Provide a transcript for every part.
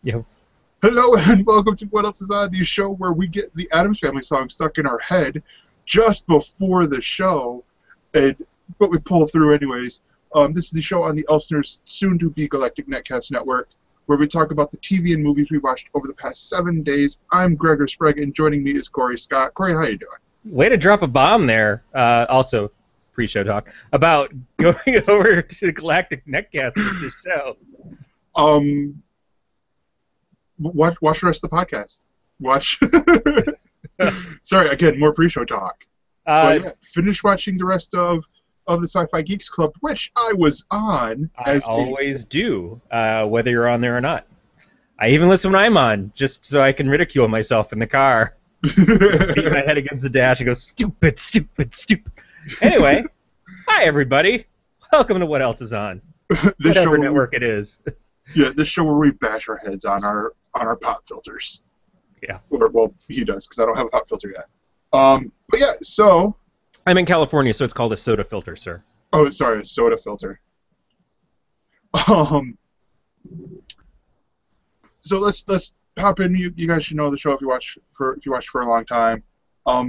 Yo. Hello and welcome to What Else Is On, the show where we get the Addams Family song stuck in our head just before the show, but we pull through anyways. This is the show on the Elsener's soon-to-be Galactic Netcast Network, where we talk about the TV and movies we watched over the past 7 days. I'm Gregor Sprague, and joining me is Corey Scott. Corey, how you doing? Way to drop a bomb there. Also, pre-show talk about going over to the Galactic Netcast with this show. Watch the rest of the podcast. Watch. Sorry, again, more pre-show talk. But yeah, finish watching the rest of the Sci-Fi Geeks Club, which I was on. I always do, whether you're on there or not. I even listen when I'm on, just so I can ridicule myself in the car. Beat my head against the dash and go, stupid, stupid, stupid. Anyway, hi everybody. Welcome to What Else Is On. Whatever network it is. Yeah, this show where we bash our heads on our pop filters. Yeah. Or, well, he does, because I don't have a pop filter yet. But yeah, so... I'm in California, so it's called a soda filter, sir. Oh, sorry, a soda filter. So let's hop in. You guys should know the show if you watch for a long time. I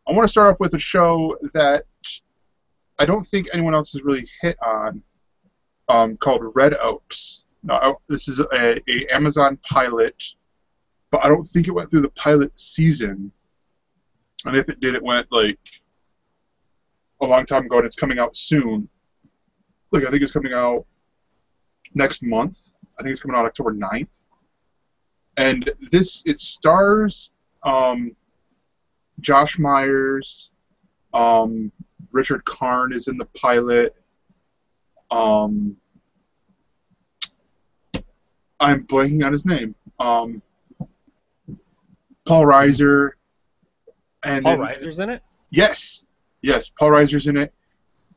want to start off with a show that I don't think anyone else has really hit on, called Red Oaks. Now, this is a Amazon pilot, but I don't think it went through the pilot season. And if it did, it went like a long time ago, and it's coming out soon. Like, I think it's coming out next month. I think it's coming out October 9th. And it stars Josh Myers, Richard Karn is in the pilot. I'm blanking on his name. Paul Reiser. And Paul Reiser's in it? Yes, Paul Reiser's in it.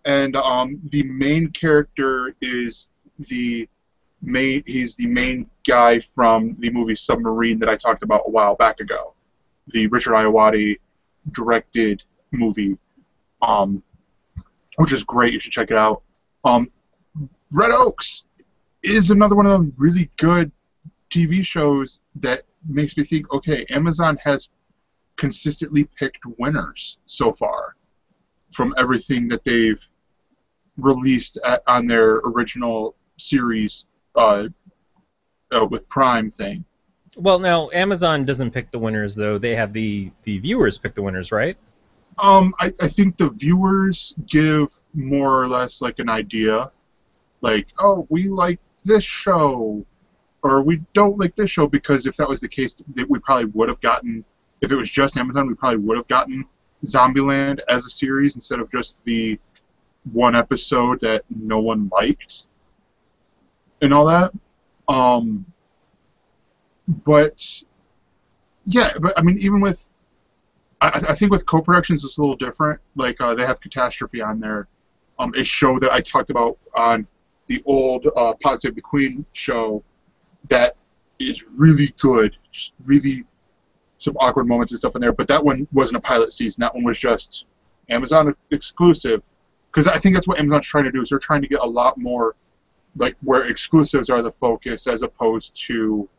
And the main character is he's the main guy from the movie Submarine that I talked about a while back ago. The Richard Ayoade directed movie, which is great. You should check it out. Red Oaks is another one of them really good TV shows that makes me think, okay, Amazon has consistently picked winners so far from everything that they've released on their original series with Prime thing. Well, now, Amazon doesn't pick the winners, though. They have the viewers pick the winners, right? I think the viewers give more or less like an idea. Like, oh, we like this show, or we don't like this show, because if that was the case, we probably would have gotten, if it was just Amazon, we probably would have gotten Zombieland as a series instead of just the one episode that no one liked and all that. But yeah, but I mean, even with, I think with co-productions it's a little different. Like they have Catastrophe on there, a show that I talked about on the old Pod Save the Queen show that is really good, just really some awkward moments and stuff in there. But that one wasn't a pilot season. That one was just Amazon exclusive, because I think that's what Amazon's trying to do. Is they're trying to get a lot more, like, where exclusives are the focus, as opposed to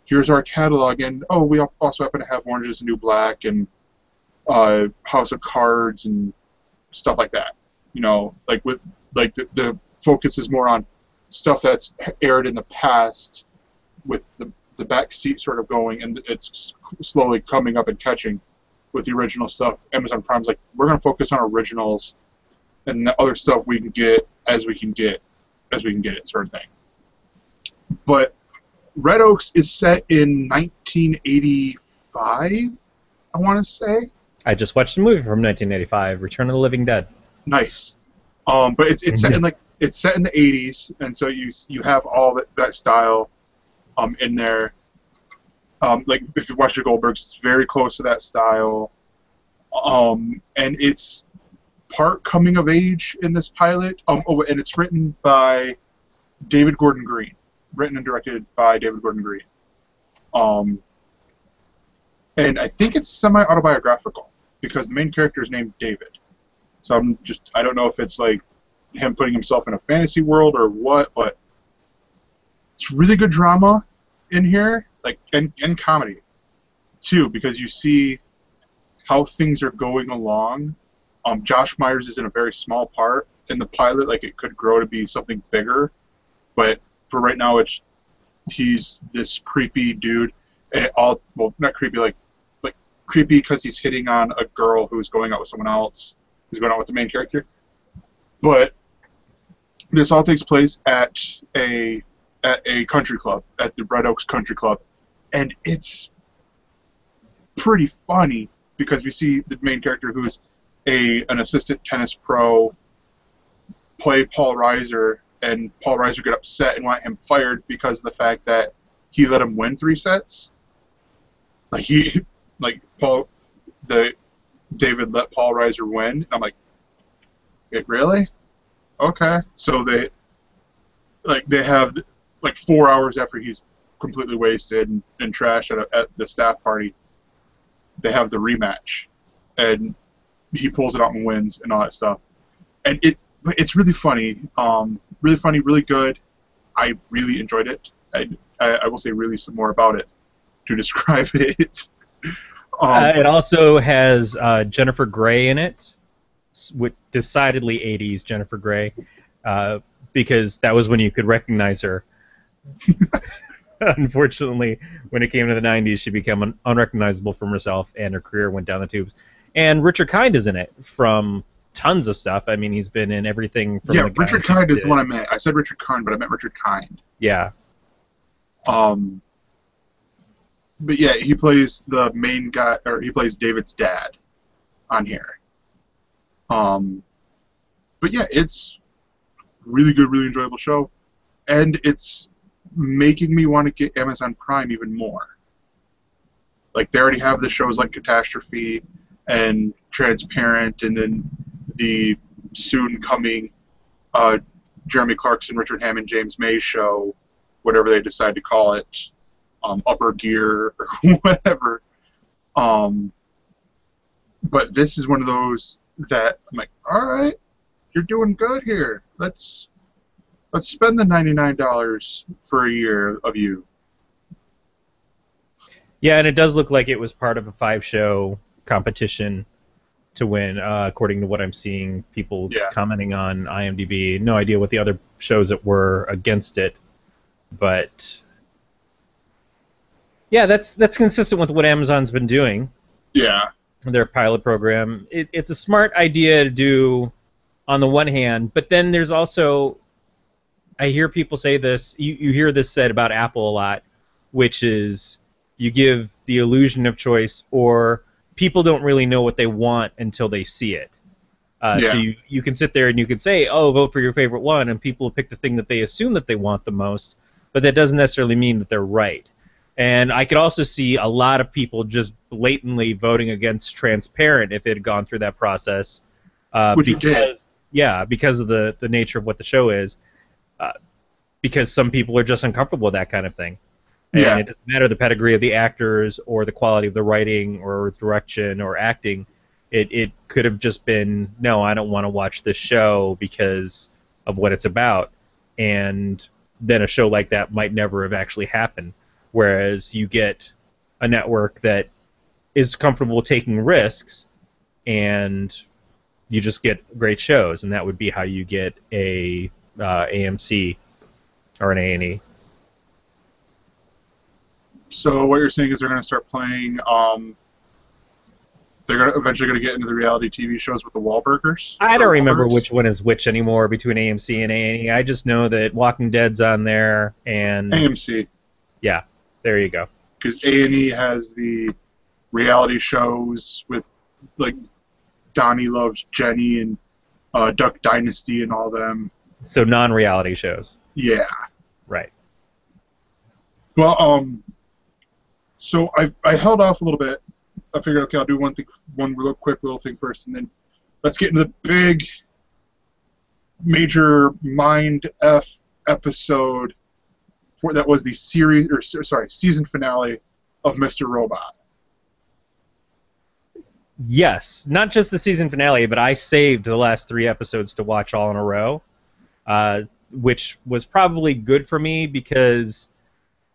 here's our catalog, and oh, we also happen to have Orange Is the New Black and House of Cards and stuff like that. You know, like with the focus is more on stuff that's aired in the past, with the back seat sort of going, and it's slowly coming up and catching with the original stuff. Amazon Prime's like, we're going to focus on originals, and the other stuff we can get as we can get it, sort of thing. But Red Oaks is set in 1985, I want to say. I just watched a movie from 1985, Return of the Living Dead. Nice. But it's set in the 80s, and so you have all that style in there. Like if you watch the Goldbergs, it's very close to that style. And it's part coming of age in this pilot. And it's written by David Gordon Green. Written and directed by David Gordon Green. And I think it's semi-autobiographical, because the main character is named David. So I don't know if it's like him putting himself in a fantasy world or what, but it's really good drama. in here, like and comedy too, because you see how things are going along. Josh Myers is in a very small part in the pilot. Like, it could grow to be something bigger, but for right now, he's this creepy dude, and not creepy, like creepy because he's hitting on a girl who's going out with someone else, who's going out with the main character. But this all takes place at a country club, at the Red Oaks Country Club, and it's pretty funny because we see the main character, who's an assistant tennis pro, play Paul Reiser, and Paul Reiser get upset and want him fired because of the fact that he let him win 3 sets. David let Paul Reiser win, and I'm like, wait, really? Okay. So they have 4 hours after he's completely wasted and trash at the staff party, they have the rematch, and he pulls it out and wins and all that stuff. And it's really funny, really good. I really enjoyed it. I will say really some more about it to describe it. It also has Jennifer Grey in it, with decidedly 80s Jennifer Grey, because that was when you could recognize her. Unfortunately, when it came to the 90s, she became unrecognizable from herself, and her career went down the tubes. And Richard Kind is in it from tons of stuff. I mean, he's been in everything from... Yeah, Richard Kind is the one I meant. I said Richard Kind, but I meant Richard Kind. Yeah. But yeah, he plays the main guy, or he plays David's dad on here. But yeah, it's really good, really enjoyable show, and it's making me want to get Amazon Prime even more. Like, they already have the shows like Catastrophe and Transparent, and then the soon coming Jeremy Clarkson, Richard Hammond, James May show, whatever they decide to call it, Upper Gear or whatever. But this is one of those that I'm like, all right, you're doing good here. Let's spend the $99 for a year of you. Yeah, and it does look like it was part of a 5-show competition to win, according to what I'm seeing people commenting on IMDb. No idea what the other shows that were against it, but yeah, that's consistent with what Amazon's been doing. Yeah. Their pilot program. It's a smart idea to do on the one hand, but then there's also, I hear people say this, you hear this said about Apple a lot, which is you give the illusion of choice, or people don't really know what they want until they see it. So you can sit there and you can say, oh, vote for your favorite one, and people will pick the thing that they assume that they want the most, but that doesn't necessarily mean that they're right. And I could also see a lot of people just blatantly voting against Transparent if it had gone through that process. Which it did. Yeah, because of the nature of what the show is. Because some people are just uncomfortable with that kind of thing. And it doesn't matter the pedigree of the actors or the quality of the writing or direction or acting. It could have just been, no, I don't want to watch this show because of what it's about. And then a show like that might never have actually happened. Whereas you get a network that is comfortable taking risks, and you just get great shows, and that would be how you get a AMC or an A&E. So what you're saying is they're going to start playing. They're eventually going to get into the reality TV shows with the Wahlburgers. I don't remember which one is which anymore between AMC and A&E. I just know that Walking Dead's on there and AMC. Yeah, there you go. Because A&E has the reality shows with like Donnie Loves Jenny and Duck Dynasty and all them. So non-reality shows. Yeah. Right. Well, so I held off a little bit. I figured, okay, I'll do one real quick little thing first, and then let's get into the big, major mind F episode that was the season finale of Mr. Robot. Yes, not just the season finale, but I saved the last 3 episodes to watch all in a row, which was probably good for me because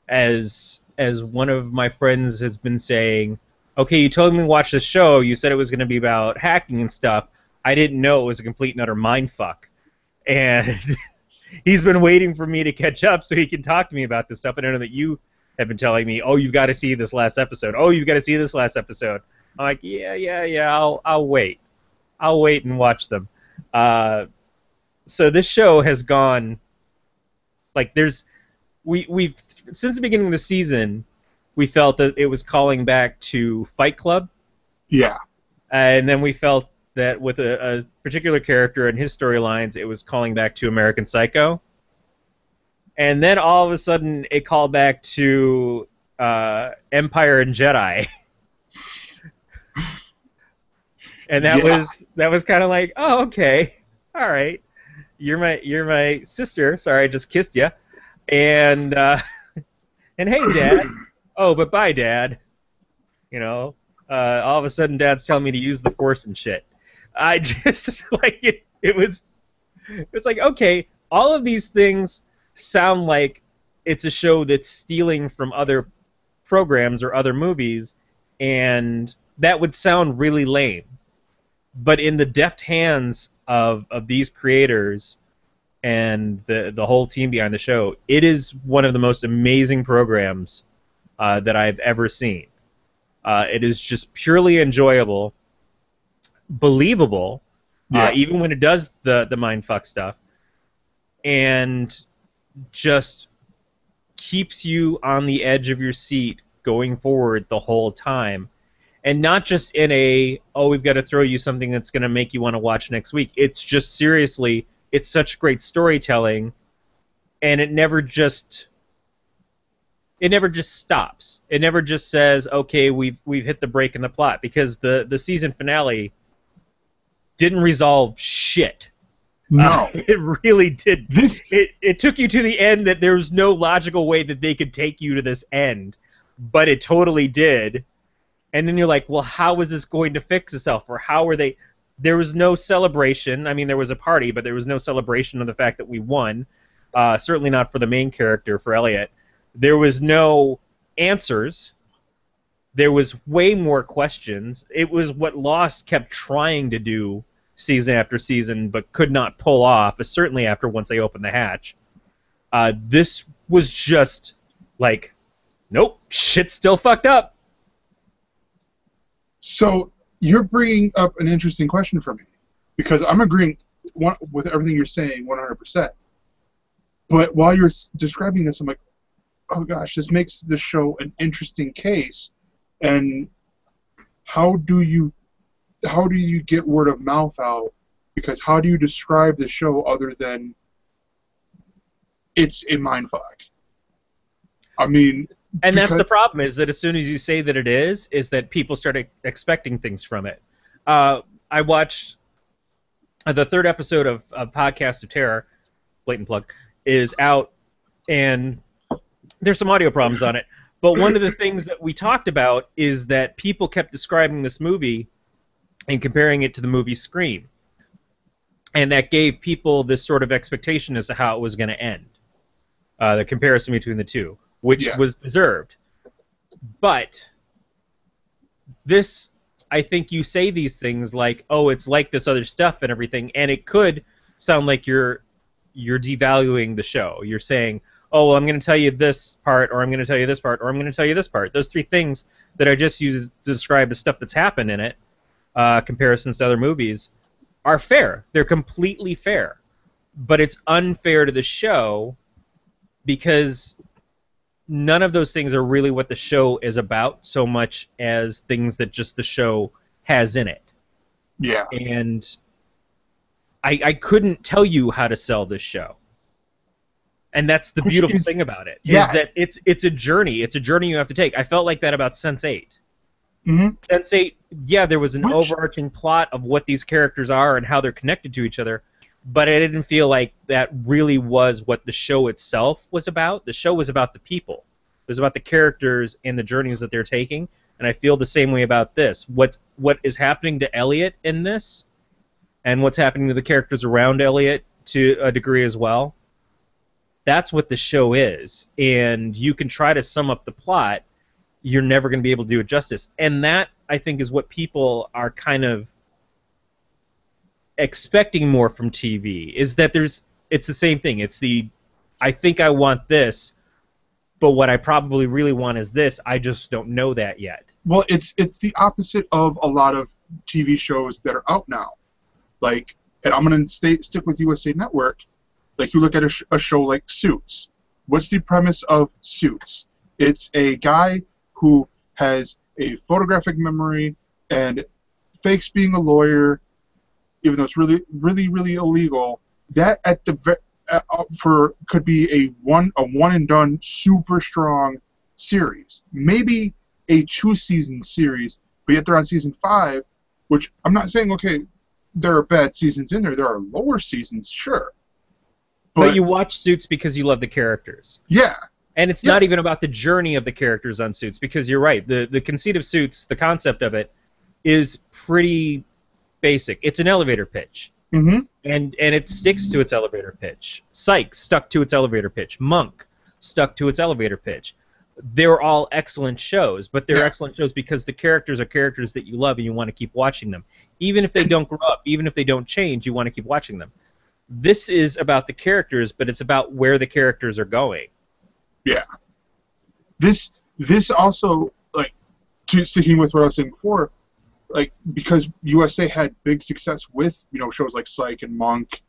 as one of my friends has been saying, okay, you told me to watch this show. You said it was going to be about hacking and stuff. I didn't know it was a complete and utter mindfuck. And he's been waiting for me to catch up so he can talk to me about this stuff. And I know that you have been telling me, oh, you've got to see this last episode. Oh, you've got to see this last episode. I'm like, yeah. I'll wait. I'll wait and watch them. So this show has gone, like, we've since the beginning of the season, we felt that it was calling back to Fight Club. Yeah. And then we felt that with a particular character and his storylines, it was calling back to American Psycho. And then all of a sudden, it called back to Empire and Jedi. And that was kind of like, oh, okay, all right, you're my sister. Sorry, I just kissed you. And and hey, Dad. Oh, but bye, Dad. You know, all of a sudden, Dad's telling me to use the Force and shit. I just like it. It's like, okay, all of these things sound like it's a show that's stealing from other programs or other movies, and that would sound really lame. But in the deft hands of these creators and the whole team behind the show, it is one of the most amazing programs that I've ever seen. It is just purely enjoyable, believable, even when it does the mindfuck stuff, and just keeps you on the edge of your seat going forward the whole time. And not just in a, oh, we've got to throw you something that's going to make you want to watch next week. It's just seriously, it's such great storytelling, and it never just stops. It never just says, okay, we've hit the break in the plot, because the season finale didn't resolve shit. No. It really did. It took you to the end that there's no logical way that they could take you to this end, but it totally did. And then you're like, well, how is this going to fix itself? Or how are they... There was no celebration. I mean, there was a party, but there was no celebration of the fact that we won. Certainly not for the main character, for Elliot. There was no answers. There was way more questions. It was what Lost kept trying to do season after season, but could not pull off, certainly after once they opened the hatch. This was just like, nope, shit's still fucked up. So you're bringing up an interesting question for me, because I'm agreeing with everything you're saying 100%. But while you're describing this, I'm like, oh gosh, this makes the show an interesting case. And how do you get word of mouth out? Because how do you describe the show other than it's a mindfuck? I mean... And that's the problem, is that as soon as you say that it is that people start expecting things from it. I watched the third episode of Podcast of Terror, blatant plug, is out, and there's some audio problems on it. But one of the things that we talked about is that people kept describing this movie and comparing it to the movie Scream. And that gave people this sort of expectation as to how it was going to end. The comparison between the two, which was deserved. But this, I think you say these things like, oh, it's like this other stuff and everything, and it could sound like you're devaluing the show. You're saying, oh, well, I'm going to tell you this part, or I'm going to tell you this part, or I'm going to tell you this part. Those three things that I just used to describe the stuff that's happened in it, comparisons to other movies, are fair. They're completely fair. But it's unfair to the show because none of those things are really what the show is about so much as things that just the show has in it. Yeah. And I couldn't tell you how to sell this show. And that's the beautiful thing about it, is that it's a journey. It's a journey you have to take. I felt like that about Sense8. Mm-hmm. Sense8, yeah, there was an overarching plot of what these characters are and how they're connected to each other, but I didn't feel like that really was what the show itself was about. The show was about the people. It was about the characters and the journeys that they're taking, and I feel the same way about this. What is happening to Elliot in this, and what's happening to the characters around Elliot to a degree as well, that's what the show is. And you can try to sum up the plot, you're never going to be able to do it justice. And that, I think, is what people are kind of expecting more from TV, is that it's the same thing. It's I think I want this, but what I probably really want is this. I just don't know that yet. Well, it's the opposite of a lot of TV shows that are out now. Like, and I'm going to stick with USA Network. Like, you look at a show like Suits. What's the premise of Suits? It's a guy who has a photographic memory and fakes being a lawyer, even though it's really, really, really illegal. That could be a one and done super strong series, maybe a 2-season series, but yet they're on season 5, which I'm not saying there are bad seasons in there. There are lower seasons, sure. But you watch Suits because you love the characters. Yeah. And it's not even about the journey of the characters on Suits, because you're right. The conceit of Suits, the concept of it, is pretty basic. It's an elevator pitch. Mm-hmm. And it sticks to its elevator pitch. Psych stuck to its elevator pitch. Monk stuck to its elevator pitch. They're all excellent shows, but they're excellent shows because the characters are characters that you love and you want to keep watching them. Even if they don't grow up, even if they don't change, you want to keep watching them. This is about the characters, but it's about where the characters are going. Yeah. This also, like, sticking with what I was saying before, like, because USA had big success with, shows like Psych and Monk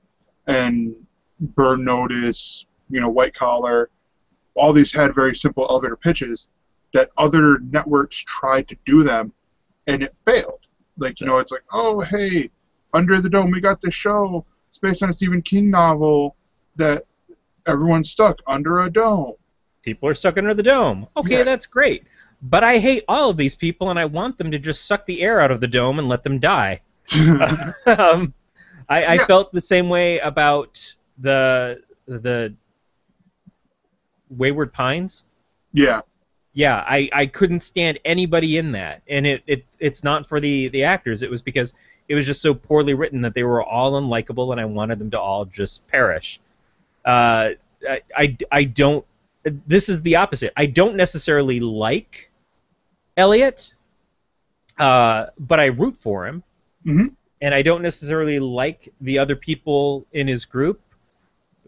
and Burn Notice, White Collar, all these had very simple elevator pitches that other networks tried to do them, and it failed. Like, it's like, oh, hey, Under the Dome, we got this show. It's based on a Stephen King novel that everyone's stuck under a dome. People are stuck under the dome. Okay, that's great. But I hate all of these people, and I want them to just suck the air out of the dome and let them die. I felt the same way about the Wayward Pines. Yeah. Yeah, I couldn't stand anybody in that, and it's not for the actors. It was because it was just so poorly written that they were all unlikable, and I wanted them to all just perish. I don't. This is the opposite. I don't necessarily like Elliot, but I root for him. Mm-hmm. And I don't necessarily like the other people in his group,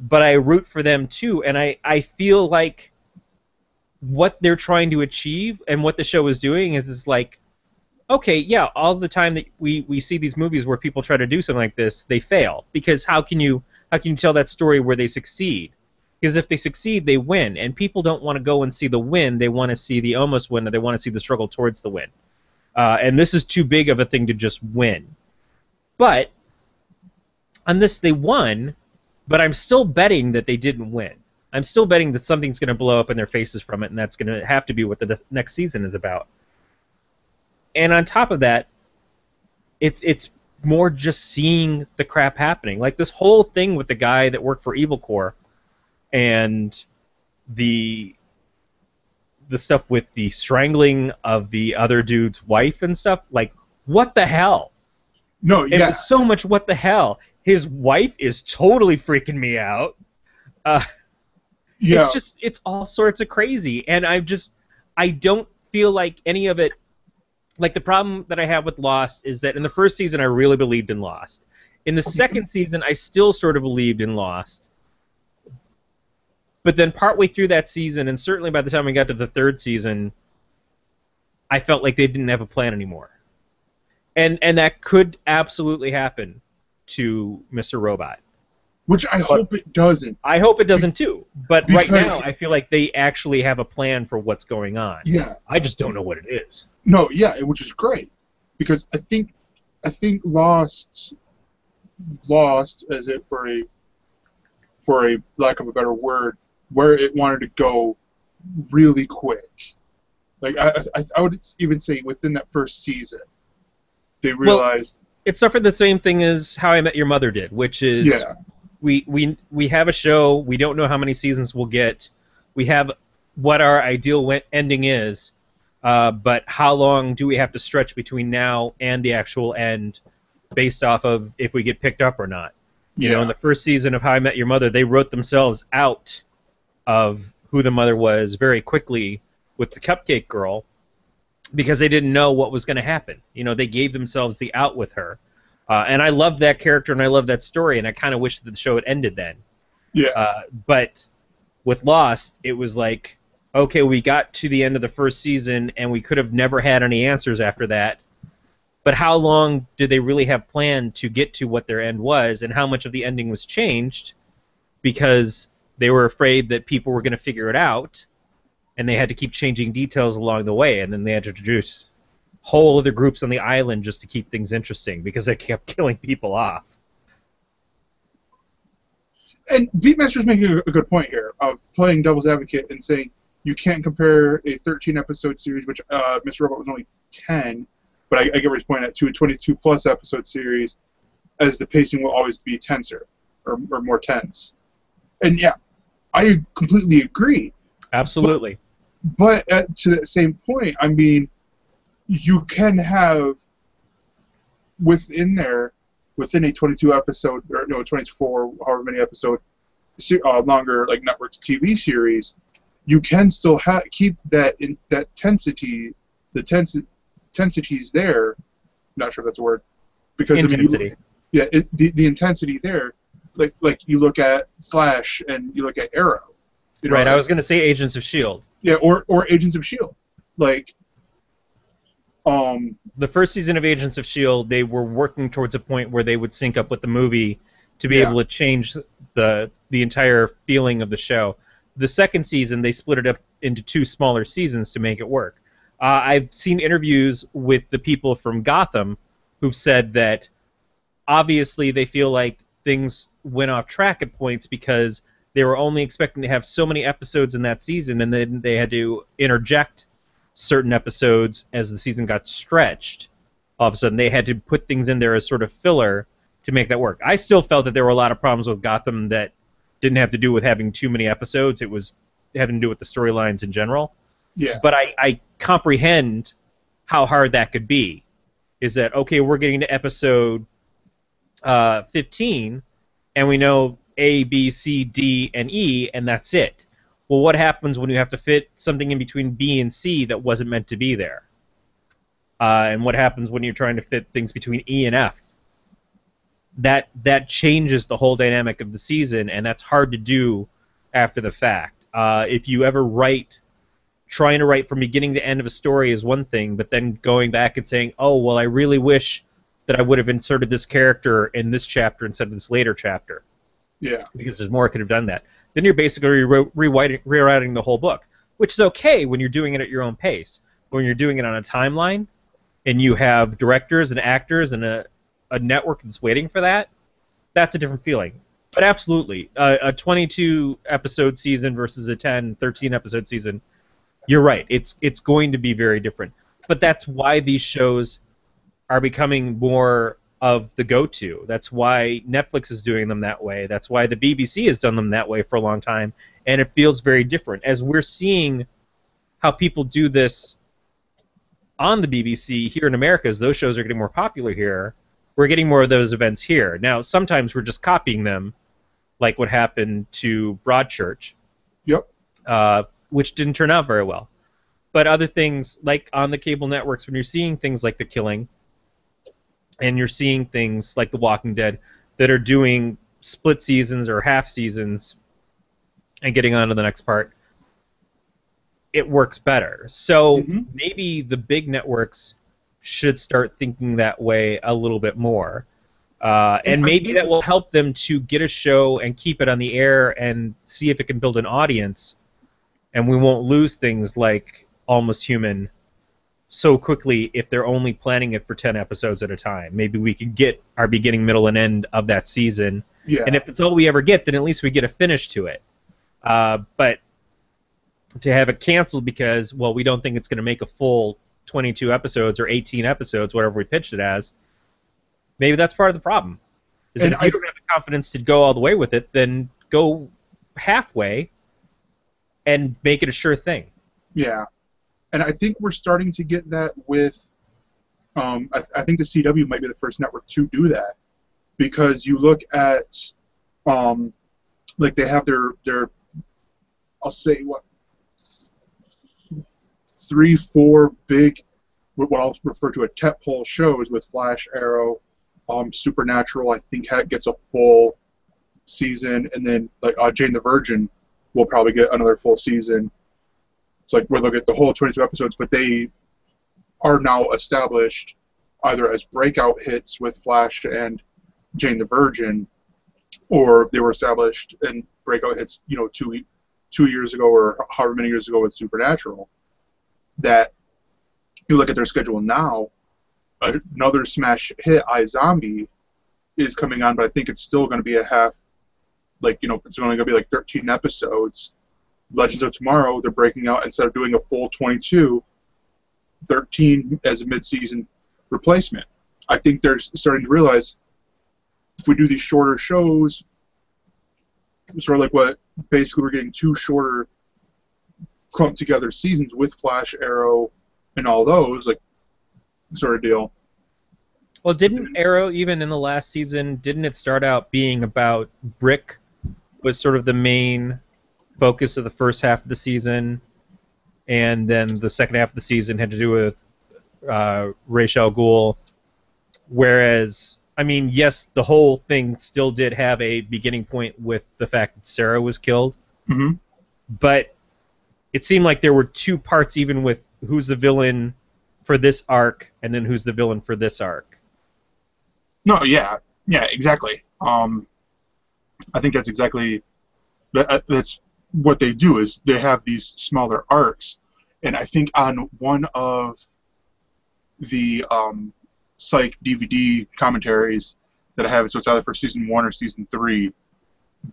but I root for them too. And I feel like what they're trying to achieve and what the show is doing is like, okay, yeah, all the time that we see these movies where people try to do something like this, they fail. Because how can you tell that story where they succeed? Because if they succeed, they win. And people don't want to go and see the win. They want to see the almost win, or they want to see the struggle towards the win. And this is too big of a thing to just win. But on this, they won, but I'm still betting that they didn't win. I'm still betting that something's going to blow up in their faces from it, and that's going to have to be what the next season is about. And on top of that, it's more just seeing the crap happening. Like this whole thing with the guy that worked for Evil Corps, and the stuff with the strangling of the other dude's wife and stuff, like, what the hell? No, yeah. It was so much what the hell. His wife is totally freaking me out. Yeah. It's all sorts of crazy, and I don't feel like any of it. Like, the problem that I have with Lost is that in the first season I really believed in Lost. In the second season I still sort of believed in Lost. But then partway through that season, and certainly by the time we got to the third season, I felt like they didn't have a plan anymore. And that could absolutely happen to Mr. Robot. Which I hope it doesn't. I hope it doesn't too. But right now, I feel like they actually have a plan for what's going on. Yeah. I just don't know what it is. No, yeah, which is great. Because I think Lost as it for a lack of a better word, where it wanted to go really quick. Like I would even say within that first season, they realized it suffered the same thing as How I Met Your Mother did, which is we have a show, we don't know how many seasons we'll get, we have what our ideal ending is, but how long do we have to stretch between now and the actual end based off of if we get picked up or not? You know, in the first season of How I Met Your Mother, they wrote themselves out of who the mother was very quickly with the Cupcake Girl, because they didn't know what was going to happen. You know, they gave themselves the out with her. And I love that character and I love that story, and I kind of wish that the show had ended then. Yeah. But with Lost, it was like, okay, we got to the end of the first season, and we could have never had any answers after that. But how long did they really have planned to get to what their end was, and how much of the ending was changed because they were afraid that people were going to figure it out, and they had to keep changing details along the way, and then they had to introduce whole other groups on the island just to keep things interesting because they kept killing people off. And Beatmaster's making a good point here of playing devil's advocate and saying you can't compare a 13-episode series, which Mr. Robot was only 10, but I get where he's pointing at, to a 22-plus episode series, as the pacing will always be tenser or more tense. And yeah, I completely agree. Absolutely. But to that same point, I mean, you can have within a 22 episode, or no, 24, however many episode, longer like networks TV series, you can still keep that tensity, tensity's there. Not sure if that's a word, because intensity. The intensity there, like you look at Flash and you look at Arrow. You know, right, I was going to say Agents of S.H.I.E.L.D. Yeah, or Agents of S.H.I.E.L.D. Like, the first season of Agents of S.H.I.E.L.D., they were working towards a point where they would sync up with the movie to be able to change the entire feeling of the show. The second season, they split it up into 2 smaller seasons to make it work. I've seen interviews with the people from Gotham who've said that obviously they feel like things went off track at points because they were only expecting to have so many episodes in that season, and then they had to interject certain episodes as the season got stretched. All of a sudden, they had to put things in there as sort of filler to make that work. I still felt that there were a lot of problems with Gotham that didn't have to do with having too many episodes. It was having to do with the storylines in general. Yeah. But I comprehend how hard that could be. Is that, okay, we're getting to episode 15, and we know A, B, C, D, and E, and that's it. Well, what happens when you have to fit something in between B and C that wasn't meant to be there? And what happens when you're trying to fit things between E and F? That changes the whole dynamic of the season, and that's hard to do after the fact. If you ever trying to write from beginning to end of a story is one thing, but then going back and saying, oh, well, I really wish that I would have inserted this character in this chapter instead of this later chapter. Yeah. Because there's more I could have done that. Then you're basically rewriting the whole book, which is okay when you're doing it at your own pace. When you're doing it on a timeline, and you have directors and actors and a network that's waiting for that, that's a different feeling. But absolutely, a 22-episode season versus a 10, 13-episode season, you're right. It's going to be very different. But that's why these shows are becoming more of the go-to. That's why Netflix is doing them that way. That's why the BBC has done them that way for a long time, and it feels very different. As we're seeing how people do this on the BBC here in America, as those shows are getting more popular here, we're getting more of those events here. Now, sometimes we're just copying them, like what happened to Broadchurch. Yep. Which didn't turn out very well. But other things, like on the cable networks, when you're seeing things like The Killing, and you're seeing things like The Walking Dead that are doing split seasons or half seasons and getting on to the next part, it works better. So maybe the big networks should start thinking that way a little bit more. And maybe that will help them to get a show and keep it on the air and see if it can build an audience, and we won't lose things like Almost Human so quickly if they're only planning it for 10 episodes at a time. Maybe we could get our beginning, middle, and end of that season. Yeah. And if it's all we ever get, then at least we get a finish to it. But to have it canceled because, well, we don't think it's going to make a full 22 episodes or 18 episodes, whatever we pitched it as, maybe that's part of the problem. Is that if you don't have the confidence to go all the way with it, then go halfway and make it a sure thing. Yeah. And I think we're starting to get that with, I think the CW might be the first network to do that, because you look at, like they have their I'll say, what, 3, 4 big, what I'll refer to as tentpole shows with Flash, Arrow, Supernatural, I think gets a full season, and then like Jane the Virgin will probably get another full season. It's like where they'll get the whole 22 episodes, but they are now established either as breakout hits with Flash and Jane the Virgin, or they were established in breakout hits, 2 years ago or however many years ago with Supernatural. That you look at their schedule now, another smash hit, iZombie, is coming on, but I think it's still going to be a half, it's only going to be like 13 episodes. Legends of Tomorrow, they're breaking out, instead of doing a full 22, 13 as a mid-season replacement. I think they're starting to realize if we do these shorter shows, sort of like what basically we're getting 2 shorter clumped together seasons with Flash, Arrow, and all those, like, sort of deal. Well, didn't Arrow, even in the last season, didn't it start out being about Brick was sort of the main focus of the first half of the season, and then the second half of the season had to do with Ra's al Ghul, whereas, I mean, yes, the whole thing still did have a beginning point with the fact that Sarah was killed, but it seemed like there were 2 parts, even with who's the villain for this arc and then who's the villain for this arc. No, yeah, exactly. I think that's exactly that's what they do, is they have these smaller arcs, and I think on one of the Psych DVD commentaries that I have, so it's either for season 1 or season 3,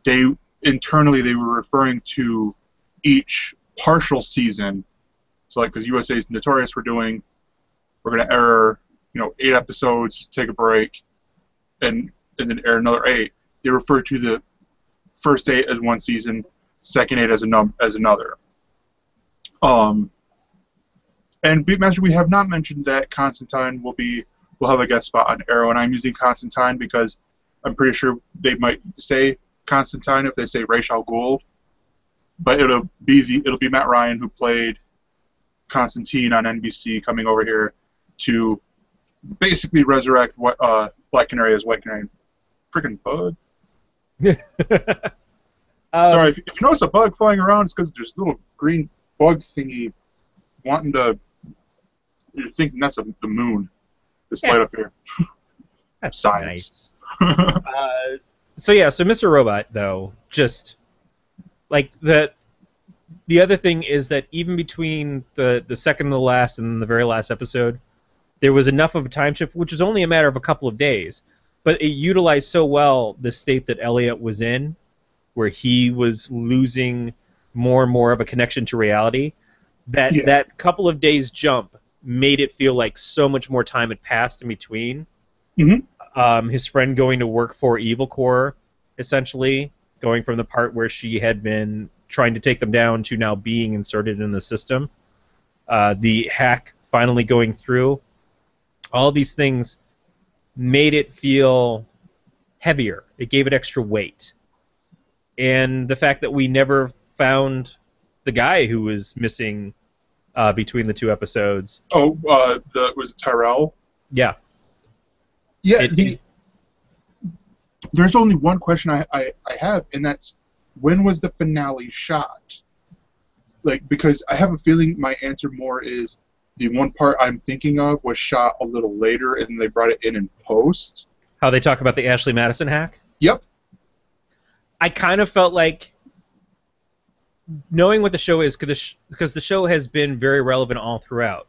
they were referring to each partial season. So, like, because USA's Notorious we're going to air 8 episodes, take a break, and then air another 8. They refer to the first 8 as one season, second 8 as another. And Beatmaster, we have not mentioned that Constantine will have a guest spot on Arrow, and I'm using Constantine because I'm pretty sure they might say Constantine if they say Ra's al Ghul, but it'll be Matt Ryan, who played Constantine on NBC, coming over here to basically resurrect what Black Canary as White Canary. Freaking bug. Sorry, if you notice a bug flying around, it's because there's a little green bug thingy wanting to. You're thinking that's the moon. This light up here. That's science. Nice. So Mr. Robot, though, just like the other thing is that even between the second to the last and the very last episode, there was enough of a time shift, which is only a matter of a couple of days, but it utilized so well the state that Elliot was in, where he was losing more and more of a connection to reality, that that couple of days jump made it feel like so much more time had passed in between. His friend going to work for Evil Corps, essentially, going from the part where she had been trying to take them down to now being inserted in the system. The hack finally going through. All these things made it feel heavier. It gave it extra weight. And the fact that we never found the guy who was missing between the 2 episodes. Oh, was it Tyrell? Yeah. Yeah. There's only one question I have, and that's, when was the finale shot? Like, because I have a feeling my answer more is the one part I'm thinking of was shot a little later, and they brought it in post. How they talk about the Ashley Madison hack? Yep. I kind of felt like, knowing what the show is, because the show has been very relevant all throughout.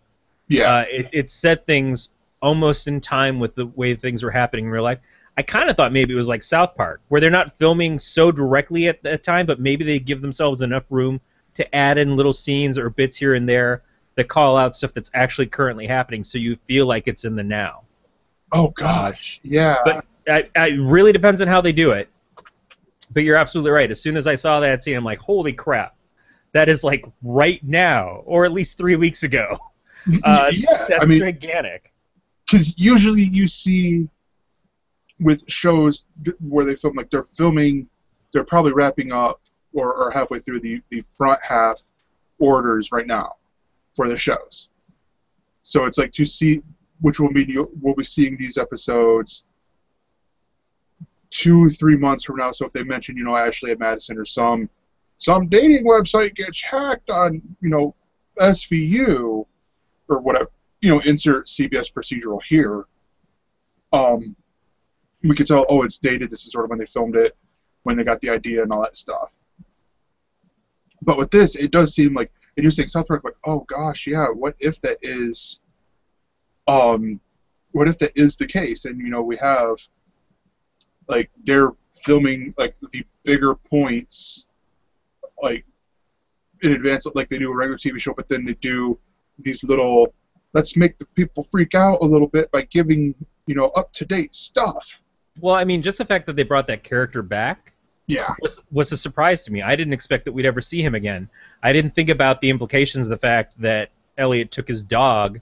Yeah. It said things almost in time with the way things were happening in real life. I kind of thought maybe it was like South Park, where they're not filming so directly at that time, but maybe they give themselves enough room to add in little scenes or bits here and there that call out stuff that's actually currently happening, so you feel like it's in the now. Oh, gosh. Yeah. But it really depends on how they do it. But you're absolutely right. As soon as I saw that scene, I'm like, holy crap. That is like right now, or at least 3 weeks ago. That's gigantic. Because usually you see with shows where they film, like they're probably wrapping up or halfway through the front half orders right now for the shows. So it's like to see, which will mean we'll be seeing these episodes 2-3 months from now. So if they mention, Ashley and Madison or some dating website gets hacked on, SVU or whatever, insert CBS procedural here. We could tell, oh, it's dated. This is sort of when they filmed it, when they got the idea and all that stuff. But with this, it does seem like, and you're saying South Park, like, oh gosh, yeah, what if that is the case? And we have, like, they're filming like the bigger points, like in advance, like they do a regular TV show, but then they do these little, let's make the people freak out a little bit by giving, up-to-date stuff. Well, I mean, just the fact that they brought that character back was a surprise to me. I didn't expect that we'd ever see him again. I didn't think about the implications of the fact that Elliot took his dog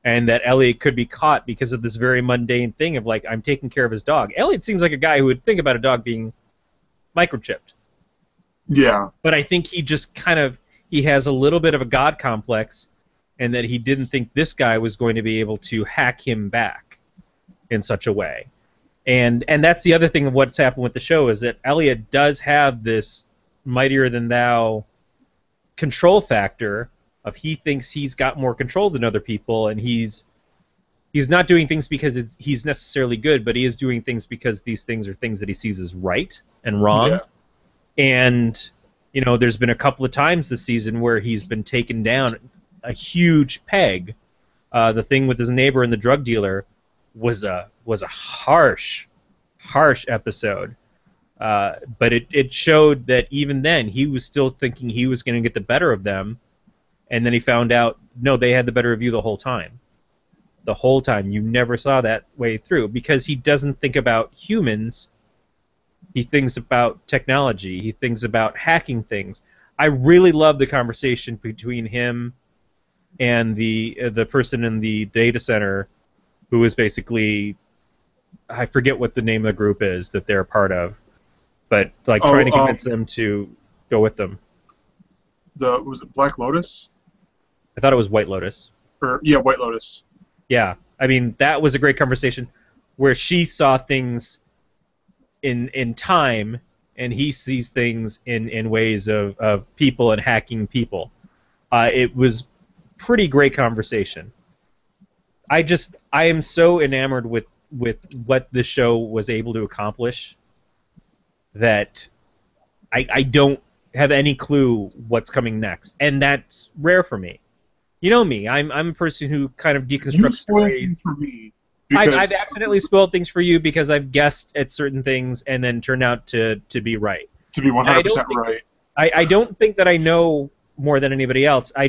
and that Elliot could be caught because of this very mundane thing of, like, I'm taking care of his dog. Elliot seems like a guy who would think about a dog being microchipped. Yeah. But I think he just he has a little bit of a god complex, and that he didn't think this guy was going to be able to hack him back in such a way. And that's the other thing of what's happened with the show, is that Elliot does have this mightier-than-thou control factor of he thinks he's got more control than other people, and he's not doing things because he's necessarily good, but he is doing things because these things are things that he sees as right and wrong. Yeah. And, there's been a couple of times this season where he's been taken down a huge peg. The thing with his neighbor and the drug dealer was a harsh episode. But it showed that even then he was still thinking he was going to get the better of them, and then he found out, no, they had the better of you the whole time. The whole time. You never saw that way through, because he doesn't think about humans. He thinks about technology. He thinks about hacking things. I really love the conversation between him and the person in the data center, who is basically, I forget what the name of the group is that they're a part of, but like trying to convince them to go with them. Was it Black Lotus? I thought it was White Lotus. Yeah, White Lotus. Yeah, I mean, that was a great conversation where she saw things in time, and he sees things in ways of people and hacking people. It was pretty great conversation. I am so enamored with what the show was able to accomplish that I don't have any clue what's coming next, and that's rare for me. You know me, I'm a person who kind of deconstructs stories. For me, I've accidentally spoiled things for you because I've guessed at certain things and then turned out to be right. To be 100% right. I don't think that I know more than anybody else. I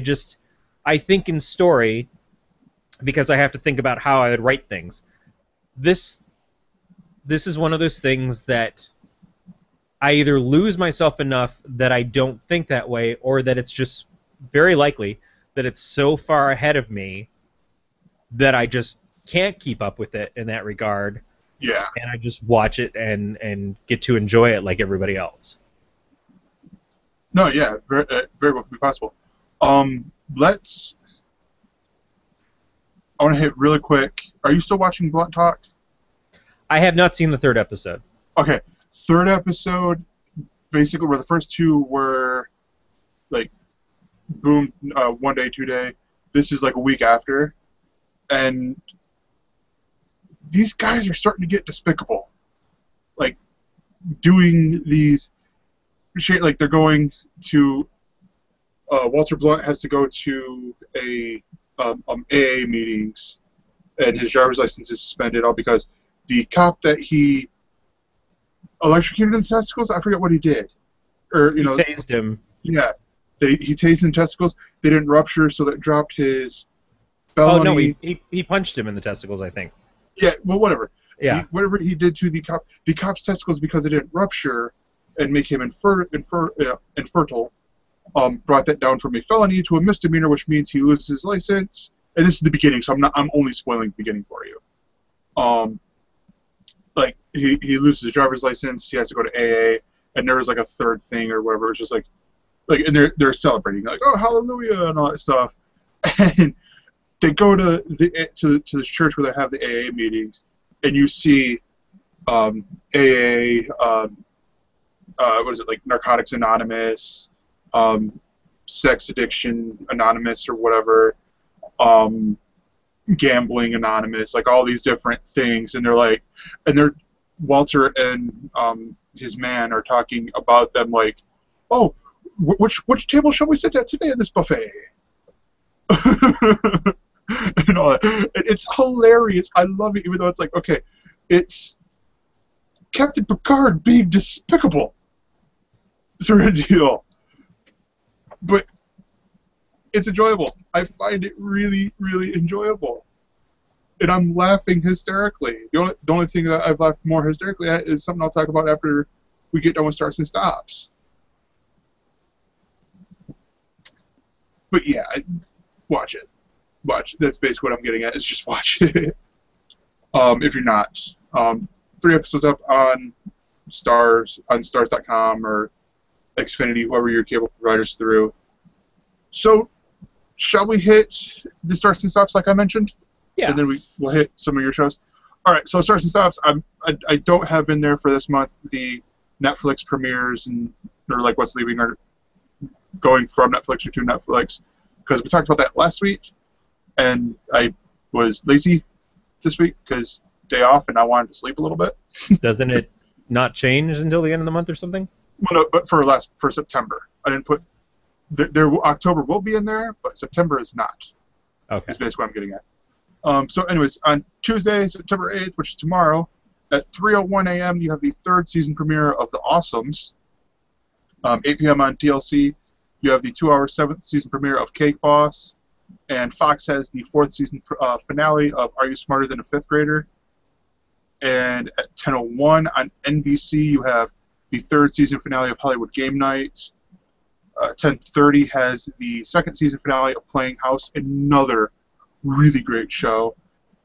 think in story because I have to think about how I would write things. This is one of those things that I either lose myself enough that I don't think that way, or that it's just very likely that it's so far ahead of me that I just can't keep up with it in that regard. Yeah. And I just watch it and get to enjoy it like everybody else. No, yeah, very well could be possible. I want to hit really quick. Are you still watching Blunt Talk? I have not seen the third episode. Okay. Third episode, basically, where the first two were, like, boom, 1 day, 2 day. This is like a week after. And these guys are starting to get despicable. Like, doing these shit, like they're going to, Walter Blunt has to go to AA meetings, and his driver's license is suspended, all because the cop that he electrocuted in the testicles, I forget what he did. Or, he tased him. Yeah. He tased in testicles. They didn't rupture, so that dropped his felony. Oh, no, he punched him in the testicles, I think. Yeah, well, whatever. Yeah. Whatever he did to the cop's testicles, because they didn't rupture and make him infertile, brought that down from a felony to a misdemeanor, which means he loses his license. And this is the beginning, so I'm only spoiling the beginning for you. Like, he loses his driver's license, he has to go to AA, and there was like a third thing or whatever. It was just like and they're celebrating like, oh, hallelujah and all that stuff, and they go to this church where they have the AA meetings, and you see AA, what is it, like Narcotics Anonymous, Sex Addiction Anonymous or whatever, Gambling Anonymous, like all these different things, and they're Walter and his man are talking about them like, oh, which table shall we sit at today in this buffet? And all that. It's hilarious. I love it, even though it's like, okay, it's Captain Picard being despicable sort of deal. But it's enjoyable. I find it really, really enjoyable. And I'm laughing hysterically. The only thing that I've laughed more hysterically at is something I'll talk about after we get done with Starts and Stops. But yeah, watch it. That's basically what I'm getting at, is just watch it. If you're not. 3 episodes up on Stars.com or Xfinity, whoever your cable provider's through. So, shall we hit the Starts and Stops like I mentioned? Yeah. And then we'll hit some of your shows. All right, so Starts and Stops, I don't have in there for this month the Netflix premieres or like what's leaving or going from Netflix or to Netflix, because we talked about that last week, and I was lazy this week because day off and I wanted to sleep a little bit. Doesn't it not change until the end of the month or something? Well, no, but for September, I didn't put October will be in there, but September is not. Okay. Is basically what I'm getting at. So, anyways, on Tuesday, September 8th, which is tomorrow, at 3:01 a.m., you have the 3rd season premiere of The Awesomes. 8 p.m. on TLC, you have the 2-hour 7th season premiere of Cake Boss, and Fox has the 4th season finale of Are You Smarter Than a 5th Grader? And at 10:01 on NBC, you have the 3rd season finale of Hollywood Game Night. 10:30 has the 2nd season finale of Playing House, another really great show.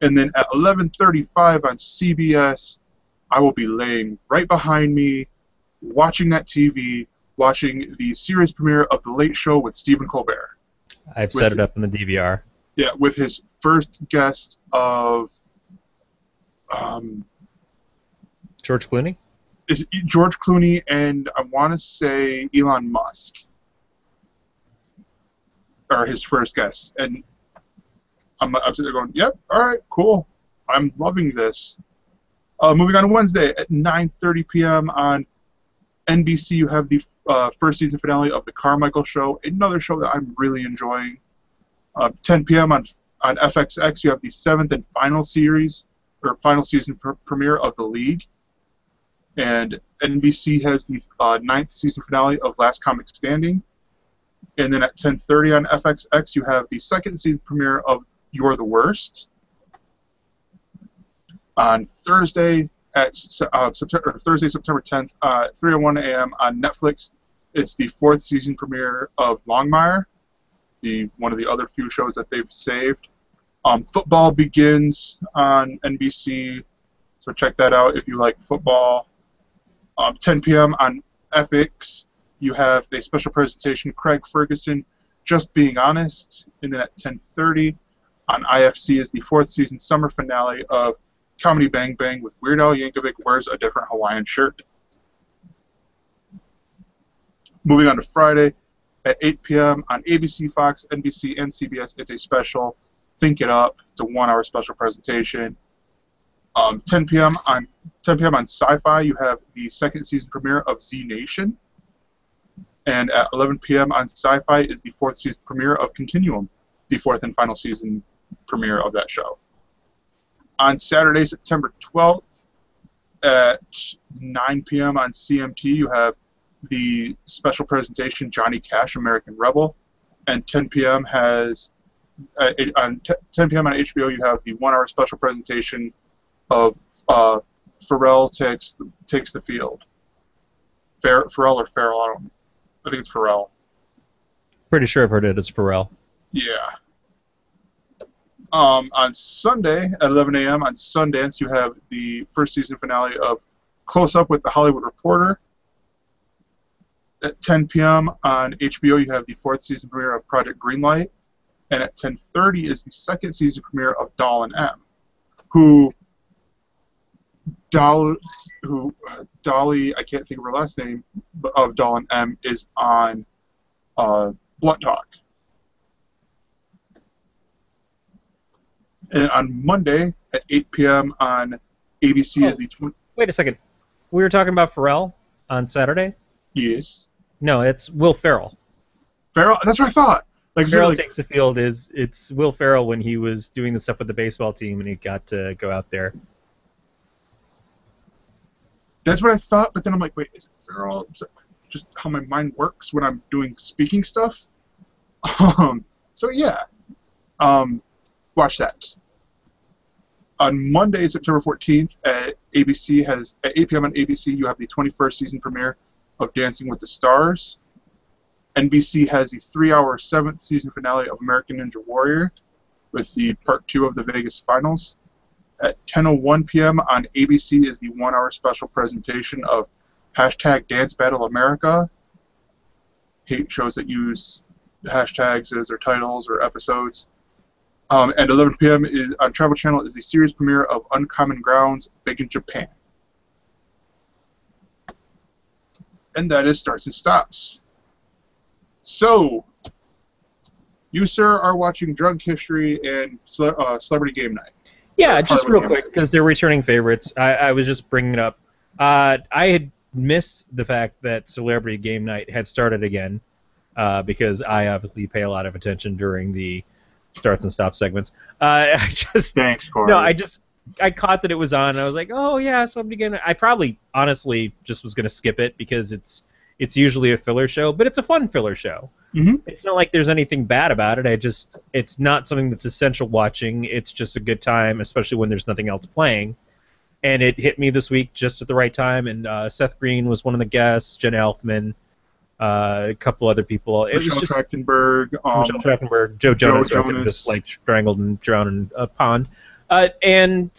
And then at 11:35 on CBS, I will be laying right behind me, watching that TV, watching the series premiere of The Late Show with Stephen Colbert. I've set it up in the DVR. Yeah, with his first guest of George Clooney? Is George Clooney and I want to say Elon Musk are his first guests. And I'm sitting there going, yep, all right, cool. I'm loving this. Moving on to Wednesday at 9:30 p.m. on NBC, you have the 1st season finale of The Carmichael Show, another show that I'm really enjoying. 10 p.m. on FXX, you have the 7th and final season premiere of The League. And NBC has the 9th season finale of Last Comic Standing. And then at 10:30 on FXX, you have the 2nd season premiere of You're the Worst. On Thursday, September 10th, 3:01 a.m. on Netflix, it's the 4th season premiere of Longmire, one of the other few shows that they've saved. Football begins on NBC, so check that out if you like football. 10 p.m. on Epix, you have a special presentation, Craig Ferguson, Just Being Honest. And then at 10:30 on IFC is the 4th season summer finale of Comedy Bang Bang with Weird Al Yankovic Wears a Different Hawaiian Shirt. Moving on to Friday at 8 p.m. on ABC, Fox, NBC, and CBS, it's a special, Think It Up. It's a 1-hour special presentation. 10 p.m. on Sci-Fi, you have the 2nd season premiere of Z Nation. And at 11 p.m. on Sci-Fi is the 4th season premiere of Continuum, the 4th and final season premiere of that show. On Saturday, September 12th, at 9 p.m. on CMT, you have the special presentation, Johnny Cash, American Rebel. And 10 p.m. on 10 p.m. on HBO, you have the 1-hour special presentation of Pharrell Takes the Field. Pharrell or Farrell? I think it's Pharrell. Pretty sure I've heard it as Pharrell. Yeah. On Sunday at 11 a.m. on Sundance, you have the 1st season finale of Close Up with the Hollywood Reporter. At 10 p.m. on HBO, you have the 4th season premiere of Project Greenlight, and at 10:30 is the 2nd season premiere of Doll and M, who Dolly, I can't think of her last name, but of Doll and M is on Blunt Talk. And on Monday at 8 p.m. on ABC is the... Wait a second. We were talking about Pharrell on Saturday? Yes. No, it's Will Ferrell. Ferrell? That's what I thought. Like Ferrell Takes the Field it's Will Ferrell when he was doing the stuff with the baseball team and he got to go out there. That's what I thought, but then I'm like, wait, is it Ferrell? Is it just how my mind works when I'm doing speaking stuff? So yeah. Watch that. On Monday, September 14th, at 8 p.m. on ABC, you have the 21st season premiere of Dancing with the Stars. NBC has the 3-hour 7th season finale of American Ninja Warrior with the part 2 of the Vegas finals. At 10:01 p.m. on ABC is the 1-hour special presentation of hashtag Dance Battle America. Hate shows that use hashtags as their titles or episodes. At 11 p.m. on Travel Channel is the series premiere of Uncommon Grounds, Big in Japan. And that is Starts and Stops. So, you, sir, are watching Drunk History and Celebrity Game Night. Yeah, just real quick, because they're returning favorites. I was just bringing it up. I had missed the fact that Celebrity Game Night had started again, because I obviously pay a lot of attention during the starts and stops segments. Thanks, Corey. No, I caught that it was on, and I was like, oh yeah, so I'm beginning. I probably honestly just was gonna skip it because it's usually a filler show, but it's a fun filler show. Mm-hmm. It's not like there's anything bad about it. It's not something that's essential watching. It's just a good time, especially when there's nothing else playing. And it hit me this week just at the right time. And Seth Green was one of the guests, Jen Elfman, a couple other people. Michelle Trachtenberg, Joe Jonas, who I think just like strangled and drowned in a pond. And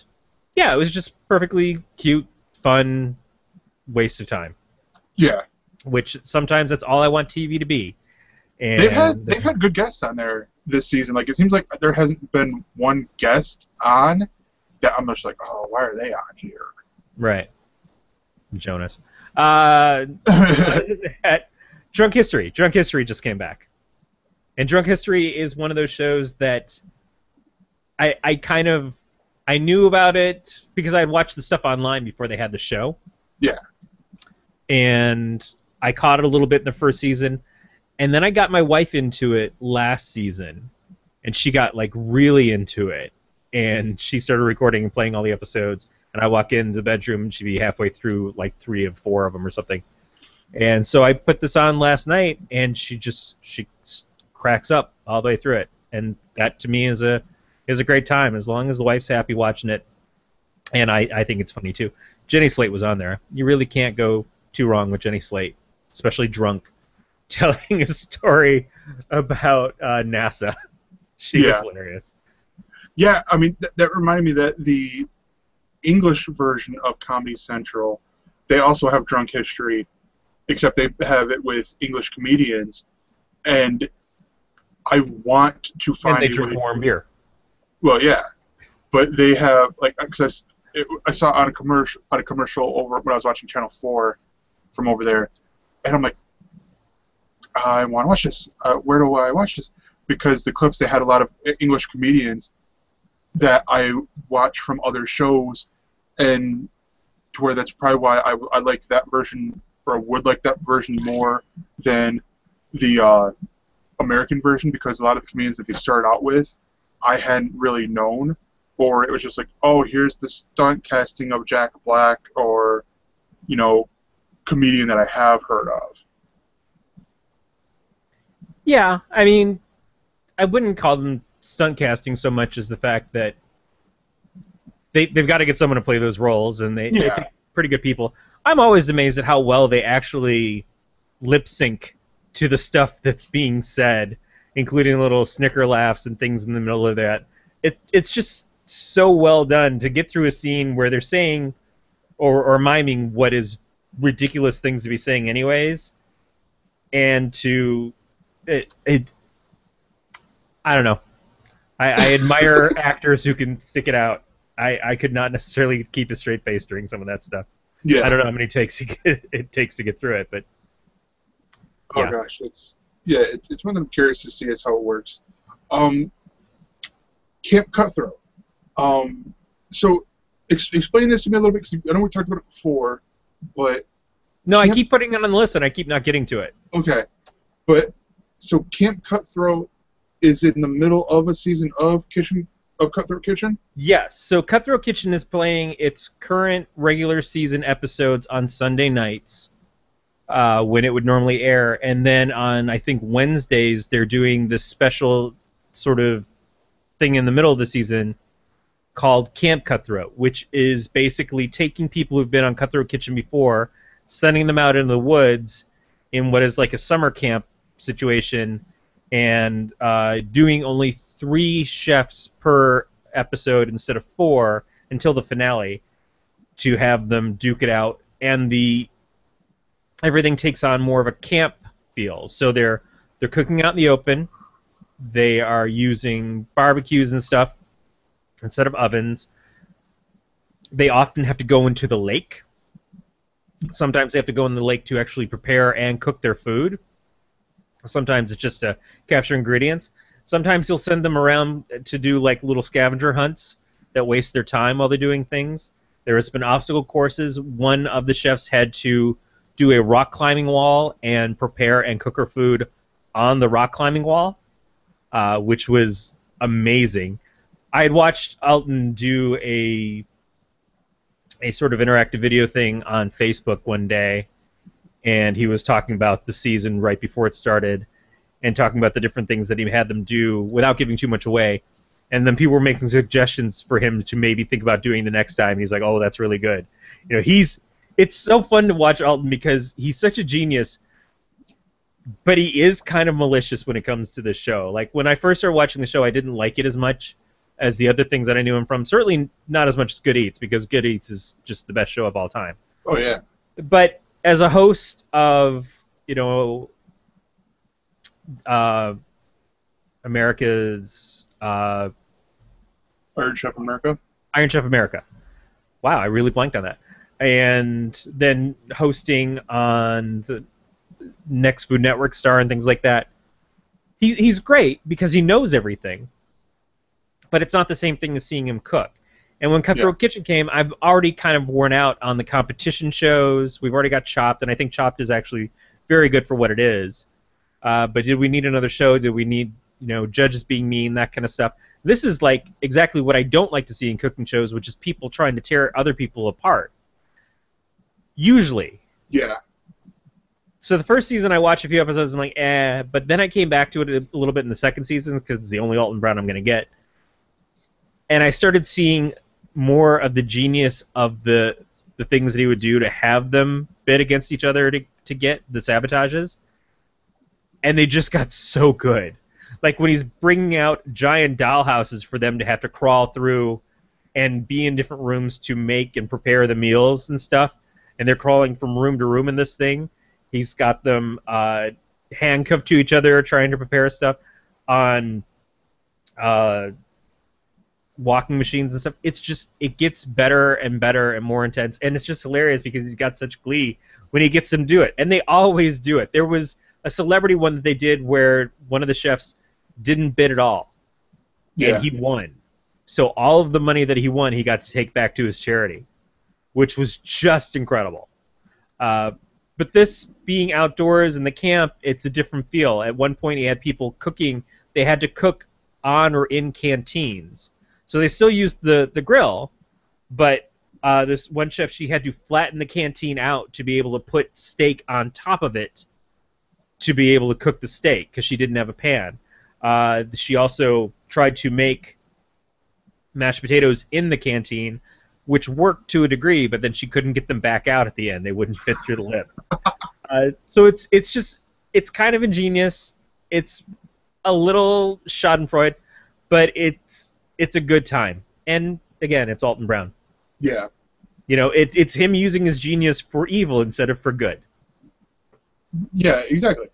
yeah, it was just perfectly cute, fun, waste of time. Yeah. Which sometimes that's all I want TV to be. And they've had good guests on there this season. Like, it seems like there hasn't been one guest on that I'm just like, oh, why are they on here? Right. Jonas. Drunk History. Drunk History just came back. And Drunk History is one of those shows that I knew about it because I had watched the stuff online before they had the show. Yeah. And I caught it a little bit in the first season. And then I got my wife into it last season, and she got like really into it, and she started recording and playing all the episodes. And I walk in the bedroom, and she'd be halfway through like 3 of 4 of them or something. And so I put this on last night, and she cracks up all the way through it. And that to me is a great time as long as the wife's happy watching it. And I think it's funny too. Jenny Slate was on there. You really can't go too wrong with Jenny Slate, especially drunk, telling a story about NASA. She was hilarious. Yeah, I mean, that reminded me that the English version of Comedy Central, they also have Drunk History, except they have it with English comedians. And I want to find... And they drink warm beer. Well, yeah. But they have, like, because I saw on a commercial over when I was watching Channel 4 from over there, and I'm like, I want to watch this. Where do I watch this? Because the clips, they had a lot of English comedians that I watch from other shows, and to where that's probably why I like that version, or I would like that version more than the American version, because a lot of the comedians that they started out with, I hadn't really known, or it was just like, oh, here's the stunt casting of Jack Black, or, you know, comedian that I have heard of. Yeah, I mean, I wouldn't call them stunt casting so much as the fact that they've got to get someone to play those roles, and they pick pretty good people. I'm always amazed at how well they actually lip sync to the stuff that's being said, including little snicker laughs and things in the middle of that. It's just so well done to get through a scene where they're saying or miming what is ridiculous things to be saying anyways, and I don't know. I admire actors who can stick it out. I could not necessarily keep a straight face during some of that stuff. Yeah. I don't know how many takes it takes to get through it, but oh gosh, it's one I'm curious to see is how it works. Camp Cutthroat. So explain this to me a little bit, because I know we talked about it before, but no, I keep putting it on the list and I keep not getting to it. Okay, but so Camp Cutthroat is in the middle of a season of Cutthroat Kitchen? Yes. So Cutthroat Kitchen is playing its current regular season episodes on Sunday nights when it would normally air. And then on, I think, Wednesdays, they're doing this special sort of thing in the middle of the season called Camp Cutthroat, which is basically taking people who've been on Cutthroat Kitchen before, sending them out into the woods in what is like a summer camp situation, and doing only 3 chefs per episode instead of 4 until the finale to have them duke it out, and everything takes on more of a camp feel. So they're cooking out in the open. They are using barbecues and stuff instead of ovens. They often have to go into the lake. Sometimes they have to go in the lake to actually prepare and cook their food. Sometimes it's just to capture ingredients. Sometimes you'll send them around to do like little scavenger hunts that waste their time while they're doing things. There has been obstacle courses. One of the chefs had to do a rock climbing wall and prepare and cook her food on the rock climbing wall, which was amazing. I had watched Alton do a sort of interactive video thing on Facebook one day, and he was talking about the season right before it started and talking about the different things that he had them do without giving too much away. And then people were making suggestions for him to maybe think about doing the next time. He's like, oh, that's really good. You know, it's so fun to watch Alton because he's such a genius, but he is kind of malicious when it comes to this show. Like, when I first started watching the show, I didn't like it as much as the other things that I knew him from. Certainly not as much as Good Eats, because Good Eats is just the best show of all time. Oh, yeah. But as a host of, America's Iron Chef America. Iron Chef America. Wow, I really blanked on that. And then hosting on the Next Food Network Star and things like that. He's great because he knows everything, but it's not the same thing as seeing him cook. And when Cutthroat Kitchen came, I've already kind of worn out on the competition shows. We've already got Chopped, and I think Chopped is actually very good for what it is. But did we need another show? Did we need, judges being mean, that kind of stuff? This is like exactly what I don't like to see in cooking shows, which is people trying to tear other people apart. Usually. Yeah. So the first season I watched a few episodes and I'm like, but then I came back to it a little bit in the second season because it's the only Alton Brown I'm going to get. And I started seeing more of the genius of the things that he would do to have them bid against each other to get the sabotages. And they just got so good. Like when he's bringing out giant dollhouses for them to have to crawl through and be in different rooms to make and prepare the meals and stuff, and they're crawling from room to room in this thing. He's got them handcuffed to each other trying to prepare stuff on walking machines and stuff. It's just, it gets better and better and more intense, and it's just hilarious because he's got such glee when he gets them to do it, and they always do it. There was a celebrity one that they did where one of the chefs didn't bid at all, and he won. So all of the money that he won, he got to take back to his charity, which was just incredible. But this being outdoors in the camp, it's a different feel. At one point, he had people cooking. They had to cook on or in canteens. So they still used the grill, but this one chef, she had to flatten the canteen out to be able to put steak on top of it to be able to cook the steak because she didn't have a pan. She also tried to make mashed potatoes in the canteen, which worked to a degree, but then she couldn't get them back out at the end. They wouldn't fit through the lid. So it's kind of ingenious. It's a little schadenfreude, but it's a good time. And again, it's Alton Brown. Yeah. It's him using his genius for evil instead of for good. Yeah, exactly.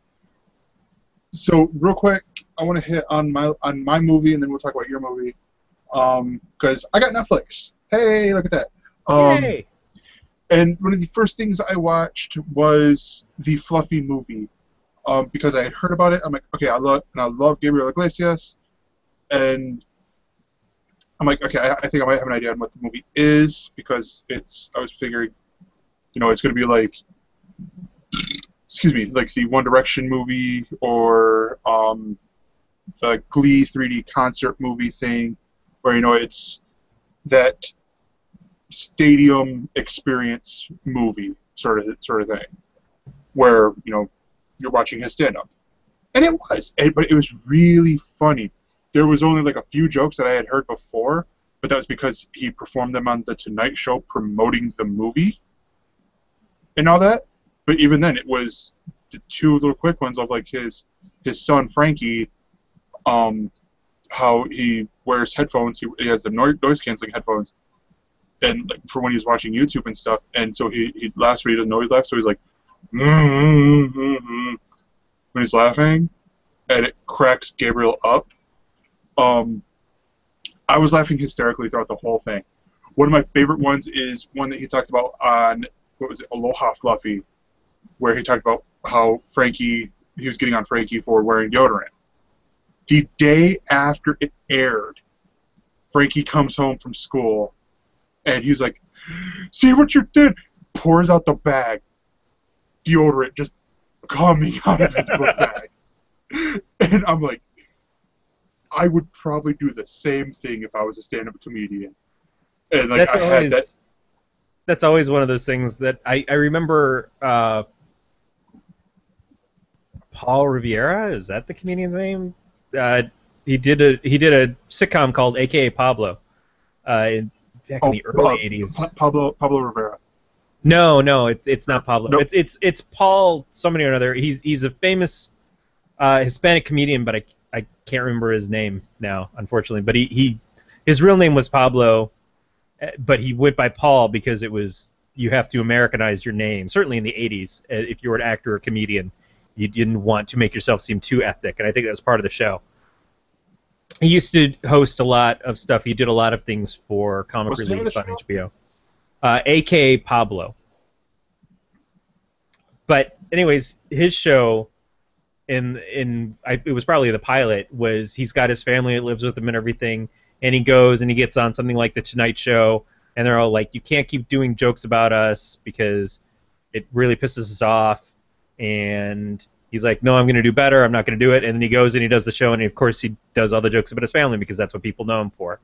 So real quick, I want to hit on my movie, and then we'll talk about your movie. Because I got Netflix. Hey, look at that. Um, Yay! and one of the first things I watched was the Fluffy movie. Because I had heard about it. I'm like, okay, I love Gabriel Iglesias, and I'm like, okay, I think I might have an idea on what the movie is because I was figuring, it's going to be like, excuse me, like the One Direction movie or the Glee 3D concert movie thing, where it's that stadium experience movie sort of thing, where you're watching his stand up, and it was, but it was really funny. There was only like a few jokes that I had heard before, but that was because he performed them on the Tonight Show promoting the movie and all that. But even then, it was the two little quick ones of like his son Frankie, how he wears headphones. He has the noise canceling headphones, and like for when he's watching YouTube and stuff. And so he laughs, but he doesn't know he's laughing. So he's like, when he's laughing, and it cracks Gabriel up. I was laughing hysterically throughout the whole thing. One of my favorite ones is one that he talked about on, what was it, Aloha Fluffy, where he talked about how he was getting on Frankie for wearing deodorant. The day after it aired, Frankie comes home from school, and he's like, see what you did? Pours out the bag. Deodorant just coming out of his book bag. And I'm like, I would probably do the same thing if I was a stand-up comedian. And like that's always one of those things that I remember. Paul Rivera, is that the comedian's name? He did a sitcom called AKA Pablo, back in the early '80s. Pablo Rivera. No, it's not Pablo. Nope. It's Paul somebody or another. He's a famous Hispanic comedian, but I can't remember his name now, unfortunately. But his real name was Pablo, but he went by Paul because it was, you have to Americanize your name. Certainly in the '80s, if you were an actor or a comedian, you didn't want to make yourself seem too ethnic, and I think that was part of the show. He used to host a lot of stuff. He did a lot of things for Comic Relief on HBO. AKA Pablo. But anyways, his show, it was probably the pilot, was he's got his family that lives with him and everything, and he goes and he gets on something like The Tonight Show, and they're all like, you can't keep doing jokes about us because it really pisses us off. And he's like, no, I'm going to do better. I'm not going to do it. And then he goes and he does the show, and of course he does all the jokes about his family because that's what people know him for.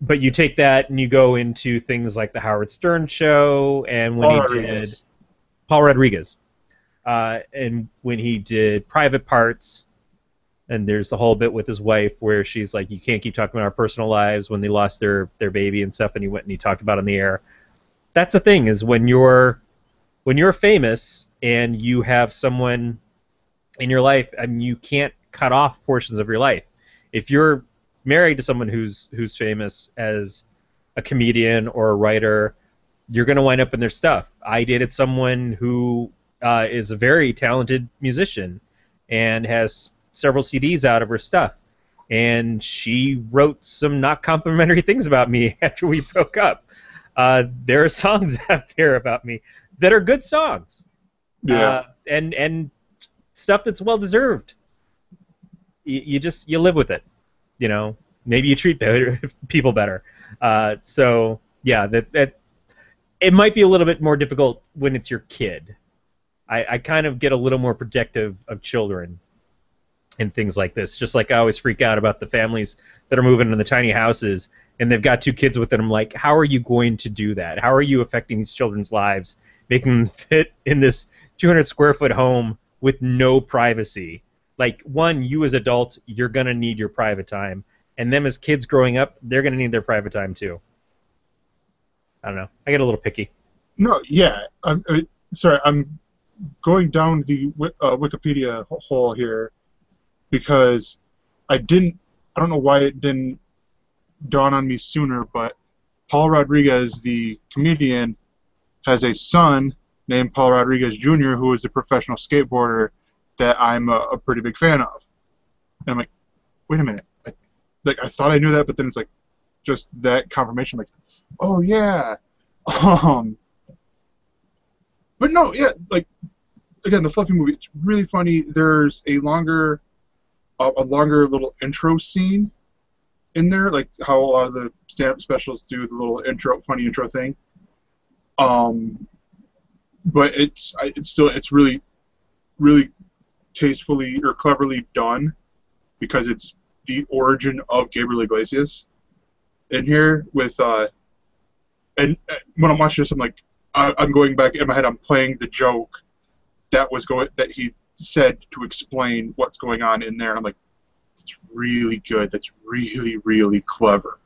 But you take that and you go into things like the Howard Stern show, and when Paul Rodriguez, and when he did Private Parts, and there's the whole bit with his wife where she's like, you can't keep talking about our personal lives, when they lost their baby and stuff, and he went and he talked about it on the air. That's the thing, is when you're famous and you have someone in your life, I mean, you can't cut off portions of your life. If you're married to someone who's famous as a comedian or a writer, you're going to wind up in their stuff. I dated someone who is a very talented musician and has several CDs out of her stuff, and she wrote some not complimentary things about me after we broke up. There are songs out there about me that are good songs, and stuff that's well deserved. You live with it. Maybe you treat people better. So yeah, that it might be a little bit more difficult when it's your kid. I kind of get a little more protective of children and things like this. Just like I always freak out about the families that are moving in the tiny houses and they've got two kids with them. I'm like, how are you going to do that? How are you affecting these children's lives, making them fit in this 200 square foot home with no privacy? Like, one, you as adults, you're going to need your private time. And them as kids growing up, they're going to need their private time too. I don't know. I get a little picky. No, yeah. Sorry, I'm going down the Wikipedia hole here because I don't know why it didn't dawn on me sooner, but Paul Rodriguez, the comedian, has a son named Paul Rodriguez Jr., who is a professional skateboarder that I'm a pretty big fan of. And I'm like, wait a minute. I thought I knew that, but then it's like just that confirmation. Like, oh yeah. But no, yeah, like again, the Fluffy movie. It's really funny. There's a longer little intro scene in there, like how a lot of the stand-up specials do the little funny intro thing. But it's really, really tastefully or cleverly done because it's the origin of Gabriel Iglesias in here with and when I'm watching this, I'm like, I'm going back in my head. I'm playing the joke that he said to explain what's going on in there. And I'm like, that's really good. That's really, really clever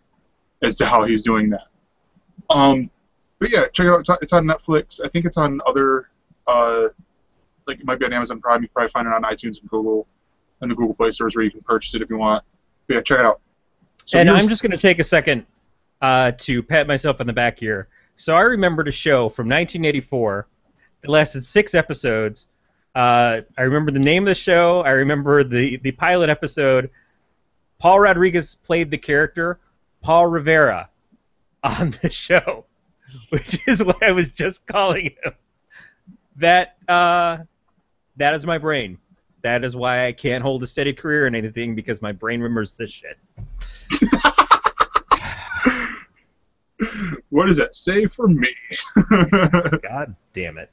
as to how he's doing that. But yeah, check it out. It's on Netflix. I think it's on other, like it might be on Amazon Prime. You can probably find it on iTunes and Google, and the Google Play stores where you can purchase it if you want. But yeah, check it out. So and I'm just going to take a second to pat myself on the back here. So I remembered a show from 1984 that lasted 6 episodes. I remember the name of the show. I remember the pilot episode. Paul Rodriguez played the character Paul Rivera on the show, which is what I was just calling him. That is my brain. That is why I can't hold a steady career in anything, because my brain remembers this shit. What does that say for me? God damn it.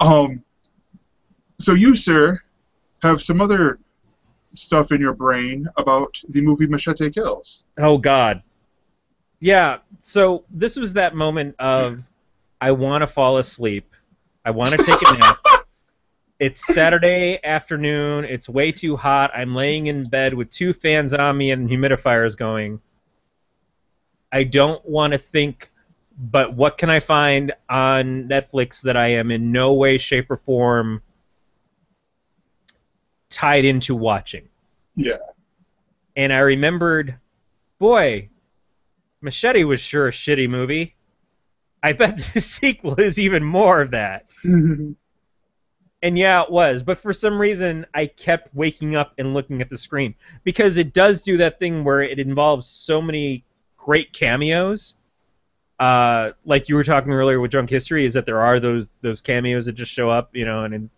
So you, sir, have some other stuff in your brain about the movie Machete Kills. Oh, God. Yeah, so this was that moment of, I want to fall asleep. I want to take a nap. It's Saturday afternoon. It's way too hot. I'm laying in bed with 2 fans on me and humidifiers going. I don't want to think, but what can I find on Netflix that I am in no way, shape, or form tied into watching? Yeah. And I remembered, boy, Machete was sure a shitty movie. I bet the sequel is even more of that. And yeah, it was. But for some reason, I kept waking up and looking at the screen. Because it does do that thing where it involves so many great cameos. Like you were talking earlier with Drunk History, is that there are those cameos that just show up, and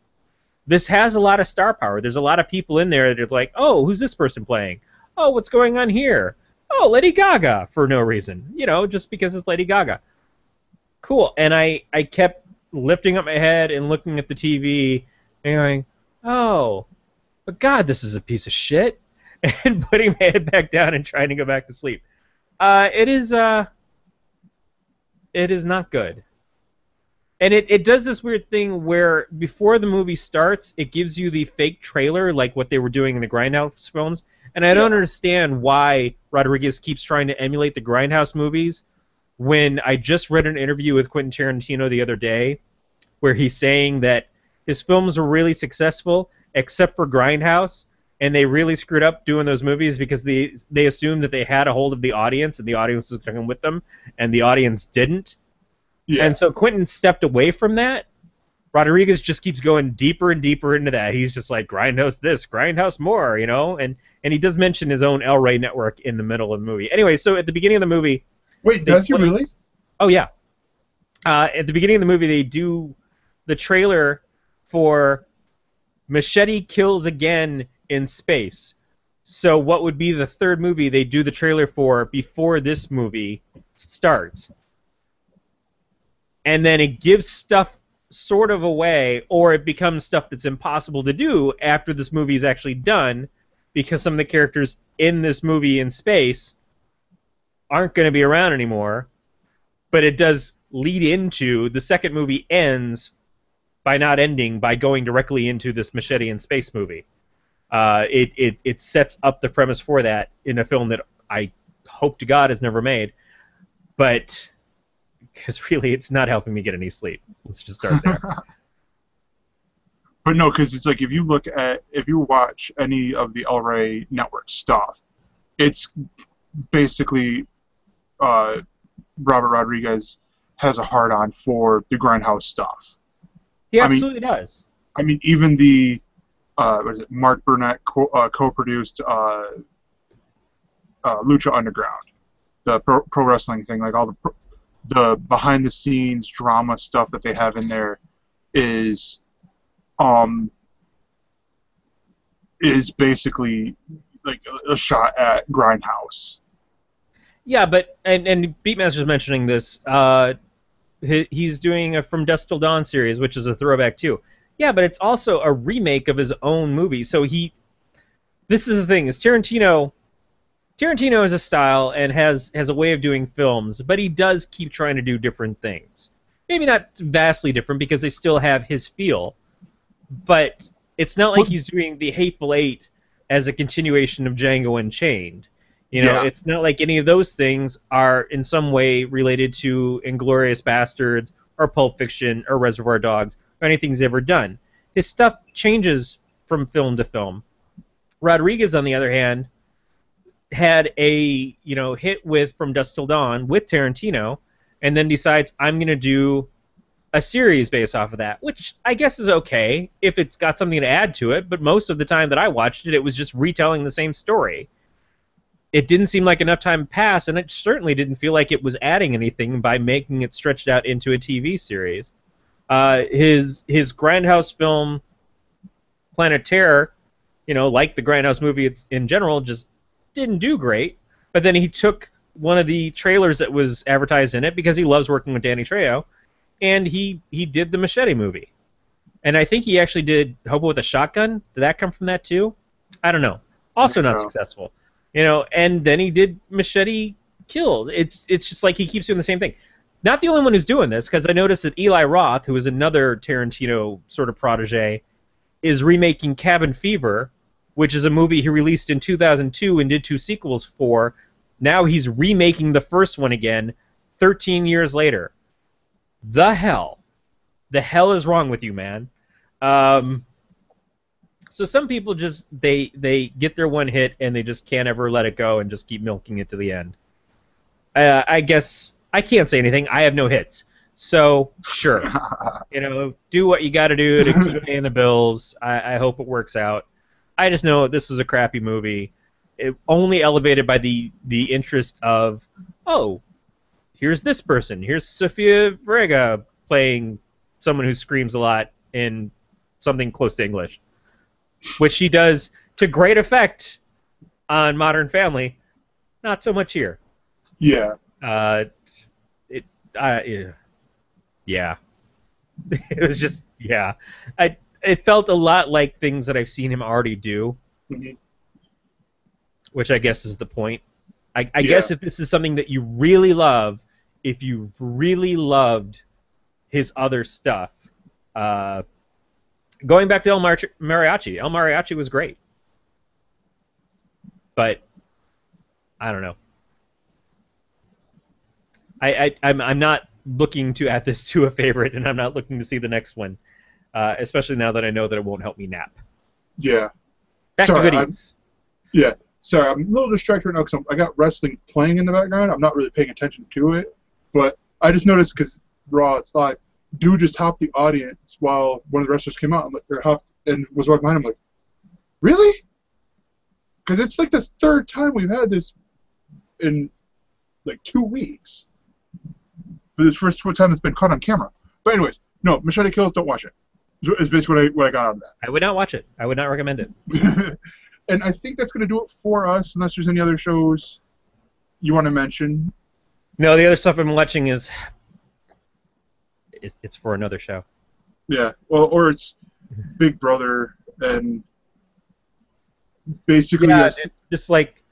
this has a lot of star power. There's a lot of people in there that are like, oh, who's this person playing? Oh, what's going on here? Oh, Lady Gaga, for no reason. Just because it's Lady Gaga. Cool. And I kept lifting up my head and looking at the TV and going, oh, but God, this is a piece of shit. And putting my head back down and trying to go back to sleep. It is not good. And it does this weird thing where before the movie starts, it gives you the fake trailer, like what they were doing in the Grindhouse films. And I don't understand why Rodriguez keeps trying to emulate the Grindhouse movies, when I just read an interview with Quentin Tarantino the other day where he's saying that his films were really successful except for Grindhouse, and they really screwed up doing those movies because they assumed that they had a hold of the audience and the audience was coming with them, and the audience didn't. Yeah. And so Quentin stepped away from that. Rodriguez just keeps going deeper and deeper into that. He's just like, Grindhouse this, Grindhouse more, and he does mention his own El Rey network in the middle of the movie. Anyway, so at the beginning of the movie... Wait, does he really? Oh, yeah. At the beginning of the movie, they do the trailer for Machete Kills Again in Space. So what would be the third movie they do the trailer for before this movie starts? And then it gives stuff sort of away, or it becomes stuff that's impossible to do after this movie is actually done, because some of the characters in this movie in space aren't going to be around anymore. But it does lead into, the second movie ends by not ending, by going directly into this Machete in Space movie. It sets up the premise for that in a film that I hope to God is never made. But, because really it's not helping me get any sleep. Let's just start there. But no, because it's like if you watch any of the El Rey network stuff, it's basically Robert Rodriguez has a hard-on for the Grindhouse stuff. He absolutely does. I mean, even the what is it? Mark Burnett co-produced Lucha Underground, the pro wrestling thing, like all the behind the scenes drama stuff that they have in there is basically like a shot at Grindhouse. Yeah, but and Beatmaster's mentioning this. He's doing a From Dusk Till Dawn series, which is a throwback too. Yeah, but it's also a remake of his own movie. So this is the thing: is Tarantino has a style and has a way of doing films, but he does keep trying to do different things. Maybe not vastly different because they still have his feel, but it's not like he's doing The Hateful Eight as a continuation of Django Unchained. You know, It's not like any of those things are in some way related to Inglourious Bastards or Pulp Fiction or Reservoir Dogs or anything he's ever done. His stuff changes from film to film. Rodriguez, on the other hand, had a hit with From Dusk Till Dawn with Tarantino, and then decides I'm going to do a series based off of that, which I guess is okay if it's got something to add to it, but most of the time that I watched it, it was just retelling the same story. It didn't seem like enough time passed, and it certainly didn't feel like it was adding anything by making it stretched out into a TV series. His Grindhouse film, Planet Terror, like the Grindhouse movie in general, just didn't do great. But then he took one of the trailers that was advertised in it because he loves working with Danny Trejo, and he did the Machete movie. And I think he actually did Hobo with a Shotgun. Did that come from that too? I don't know. Also not successful. And then he did Machete Kills. It's just like he keeps doing the same thing. Not the only one who's doing this, because I noticed that Eli Roth, who is another Tarantino sort of protege, is remaking Cabin Fever, which is a movie he released in 2002 and did 2 sequels for. Now he's remaking the first one again 13 years later. The hell is wrong with you, man? So some people just they get their one hit and they just can't ever let it go and just keep milking it to the end. I guess I can't say anything. I have no hits, so sure, do what you got to do to keep paying the bills. I hope it works out. I just know this is a crappy movie, only elevated by the interest of, oh, here's this person. Here's Sofia Vergara playing someone who screams a lot in something close to English, which she does to great effect on Modern Family. Not so much here. Yeah. Yeah. It was just, yeah. It felt a lot like things that I've seen him already do, which I guess is the point. I guess if this is something that you really love, if you've really loved his other stuff, going back to El Mariachi was great. But I don't know. I'm not looking to add this to a favorite, and I'm not looking to see the next one, especially now that I know that it won't help me nap. Yeah. Back to goodies. Yeah. Sorry, I'm a little distracted right now because I got wrestling playing in the background. I'm not really paying attention to it, but I just noticed because Raw, it's like, dude just hopped the audience while one of the wrestlers came out. I'm like, or hopped and was walking behind him. I'm like, really? Because it's like the third time we've had this in like 2 weeks. But this first time it's been caught on camera. But anyways, no, Machete Kills, don't watch it. Is basically what I got out of that. I would not watch it. I would not recommend it. And I think that's going to do it for us, unless there's any other shows you want to mention. No, the other stuff I'm watching is it's for another show. Yeah, well, or it's Big Brother, and basically... Yeah, just like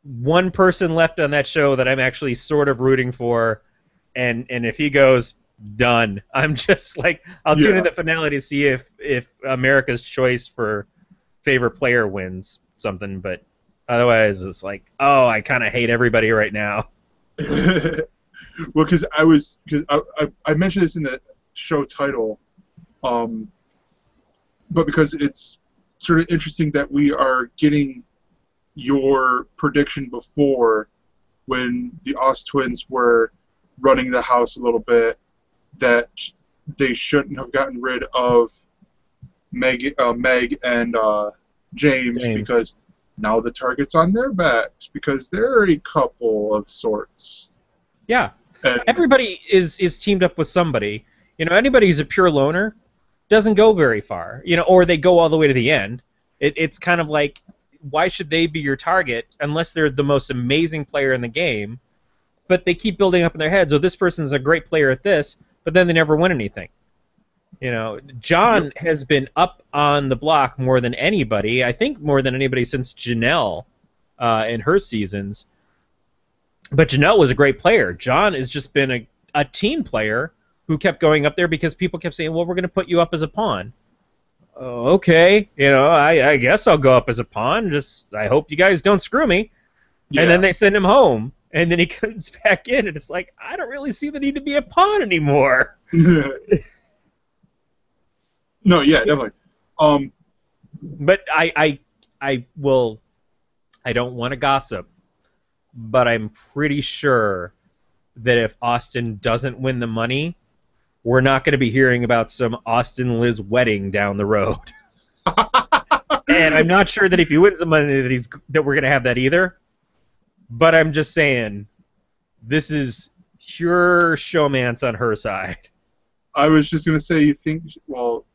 one person left on that show that I'm actually sort of rooting for, and if he goes, done. I'm just like, I'll tune in the finale to see if America's Choice for favorite player wins something, but otherwise it's like, oh, I kind of hate everybody right now. Well, because I mentioned this in the show title, but because it's sort of interesting that we are getting your prediction before when the Oz twins were running the house a little bit, that they shouldn't have gotten rid of Meg and James, because now the target's on their backs because they're a couple of sorts. Yeah. And Everybody is teamed up with somebody. You know, anybody who's a pure loner doesn't go very far. You know, or they go all the way to the end. It's kind of like, why should they be your target unless they're the most amazing player in the game? But they keep building up in their heads, oh, this person's a great player at this, but then they never win anything. You know, John has been up on the block more than anybody. I think more than anybody since Janelle in her seasons. But Janelle was a great player. John has just been a team player who kept going up there because people kept saying, well, we're going to put you up as a pawn. Oh, okay, you know, I guess I'll go up as a pawn. Just I hope you guys don't screw me. Yeah. And then they send him home, and then he comes back in, and it's like, I don't really see the need to be a pawn anymore. No, yeah, definitely. But I don't want to gossip, but I'm pretty sure that if Austin doesn't win the money, we're not going to be hearing about some Austin-Liz wedding down the road. And I'm not sure that if he wins the money that we're going to have that either. But I'm just saying, this is pure showmance on her side. I was just going to say, you think, well,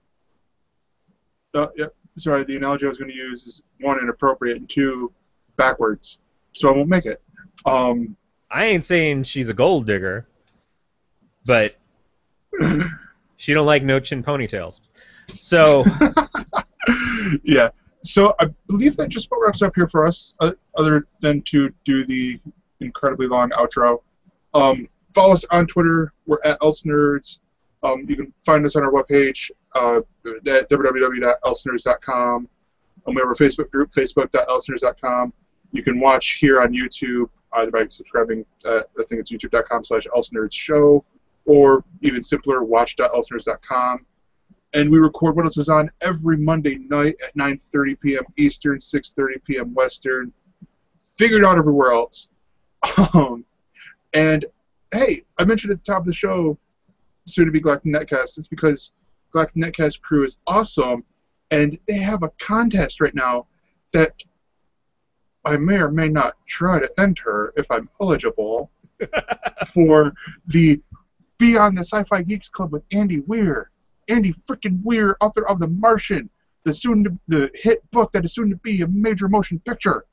yeah, sorry, the analogy I was going to use is, one, inappropriate, and two, backwards. So I won't make it. I ain't saying she's a gold digger, but she don't like no chin ponytails. So yeah. So I believe that just about wraps up here for us, other than to do the incredibly long outro. Follow us on Twitter. We're at ElseNerds. You can find us on our webpage at www.elsenerds.com. We have our Facebook group, facebook.elsenerds.com. You can watch here on YouTube either by subscribing, I think it's youtube.com/elsenerdshow, or even simpler, watch.elsenerds.com. And we record What Else Is On every Monday night at 9:30 p.m. Eastern, 6:30 p.m. Western. Figured out everywhere else. And, hey, I mentioned at the top of the show, soon to be Galactic Netcast. It's because Galactic Netcast crew is awesome, and they have a contest right now that I may or may not try to enter if I'm eligible for the Beyond the Sci-Fi Geeks Club with Andy Weir. Andy frickin' Weir, author of The Martian, the hit book that is soon to be a major motion picture.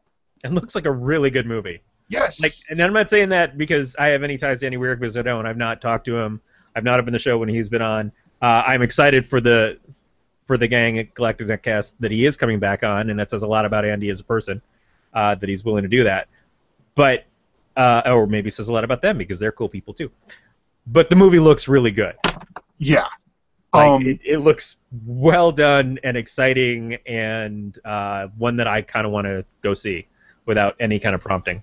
It looks like a really good movie. Yes. Like, and I'm not saying that because I have any ties to Andy Weir, because I don't. I've not talked to him. I've not been on the show when he's been on. I'm excited for the gang at Galactic Netcast that he is coming back on, and that says a lot about Andy as a person, that he's willing to do that. But or maybe says a lot about them because they're cool people too. But the movie looks really good. Yeah. Like, it looks well done and exciting, and one that I kind of want to go see without any kind of prompting.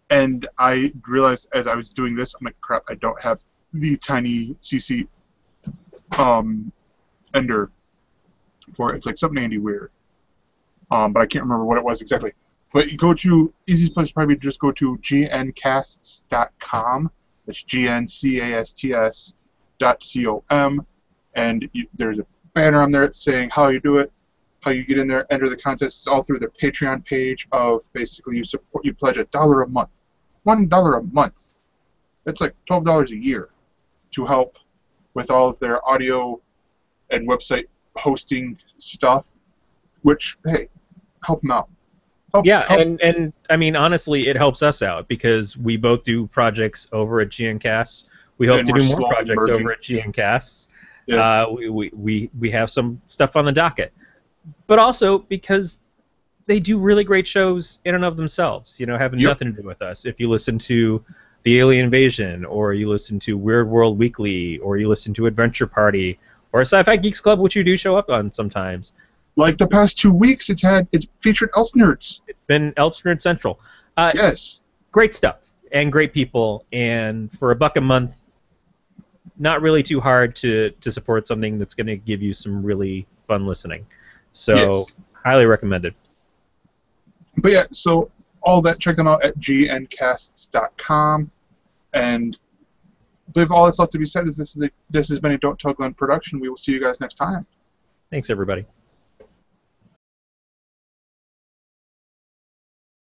And I realized as I was doing this, I'm like, crap, I don't have the tiny CC ender for it. It's like something Andy Weir. But I can't remember what it was exactly. But you go to, easiest place probably just go to gncasts.com. That's GNCASTS.com. And there's a banner on there saying how you do it, how you get in there, enter the contest. It's all through the Patreon page of basically you pledge $1 a month. $1 a month. That's like $12 a year to help with all of their audio and website hosting stuff, which, hey, help them out. Help. And I mean, honestly, it helps us out because we both do projects over at GNCasts. We hope to do more projects over at GNCasts. Yeah. We have some stuff on the docket, but also because they do really great shows in and of themselves. You know, having nothing to do with us. If you listen to The Alien Invasion, or you listen to Weird World Weekly, or you listen to Adventure Party, or Sci-Fi Geeks Club, which you do show up on sometimes. Like the past 2 weeks, it's featured ElseNerds. It's been ElseNerd Central. Yes. Great stuff and great people, and for $1 a month. Not really too hard to support something that's going to give you some really fun listening. So, highly recommended. But yeah, so all that, check them out at gncasts.com. And I believe all that's left to be said is this has been a Don't Tell Glenn production. We will see you guys next time. Thanks, everybody.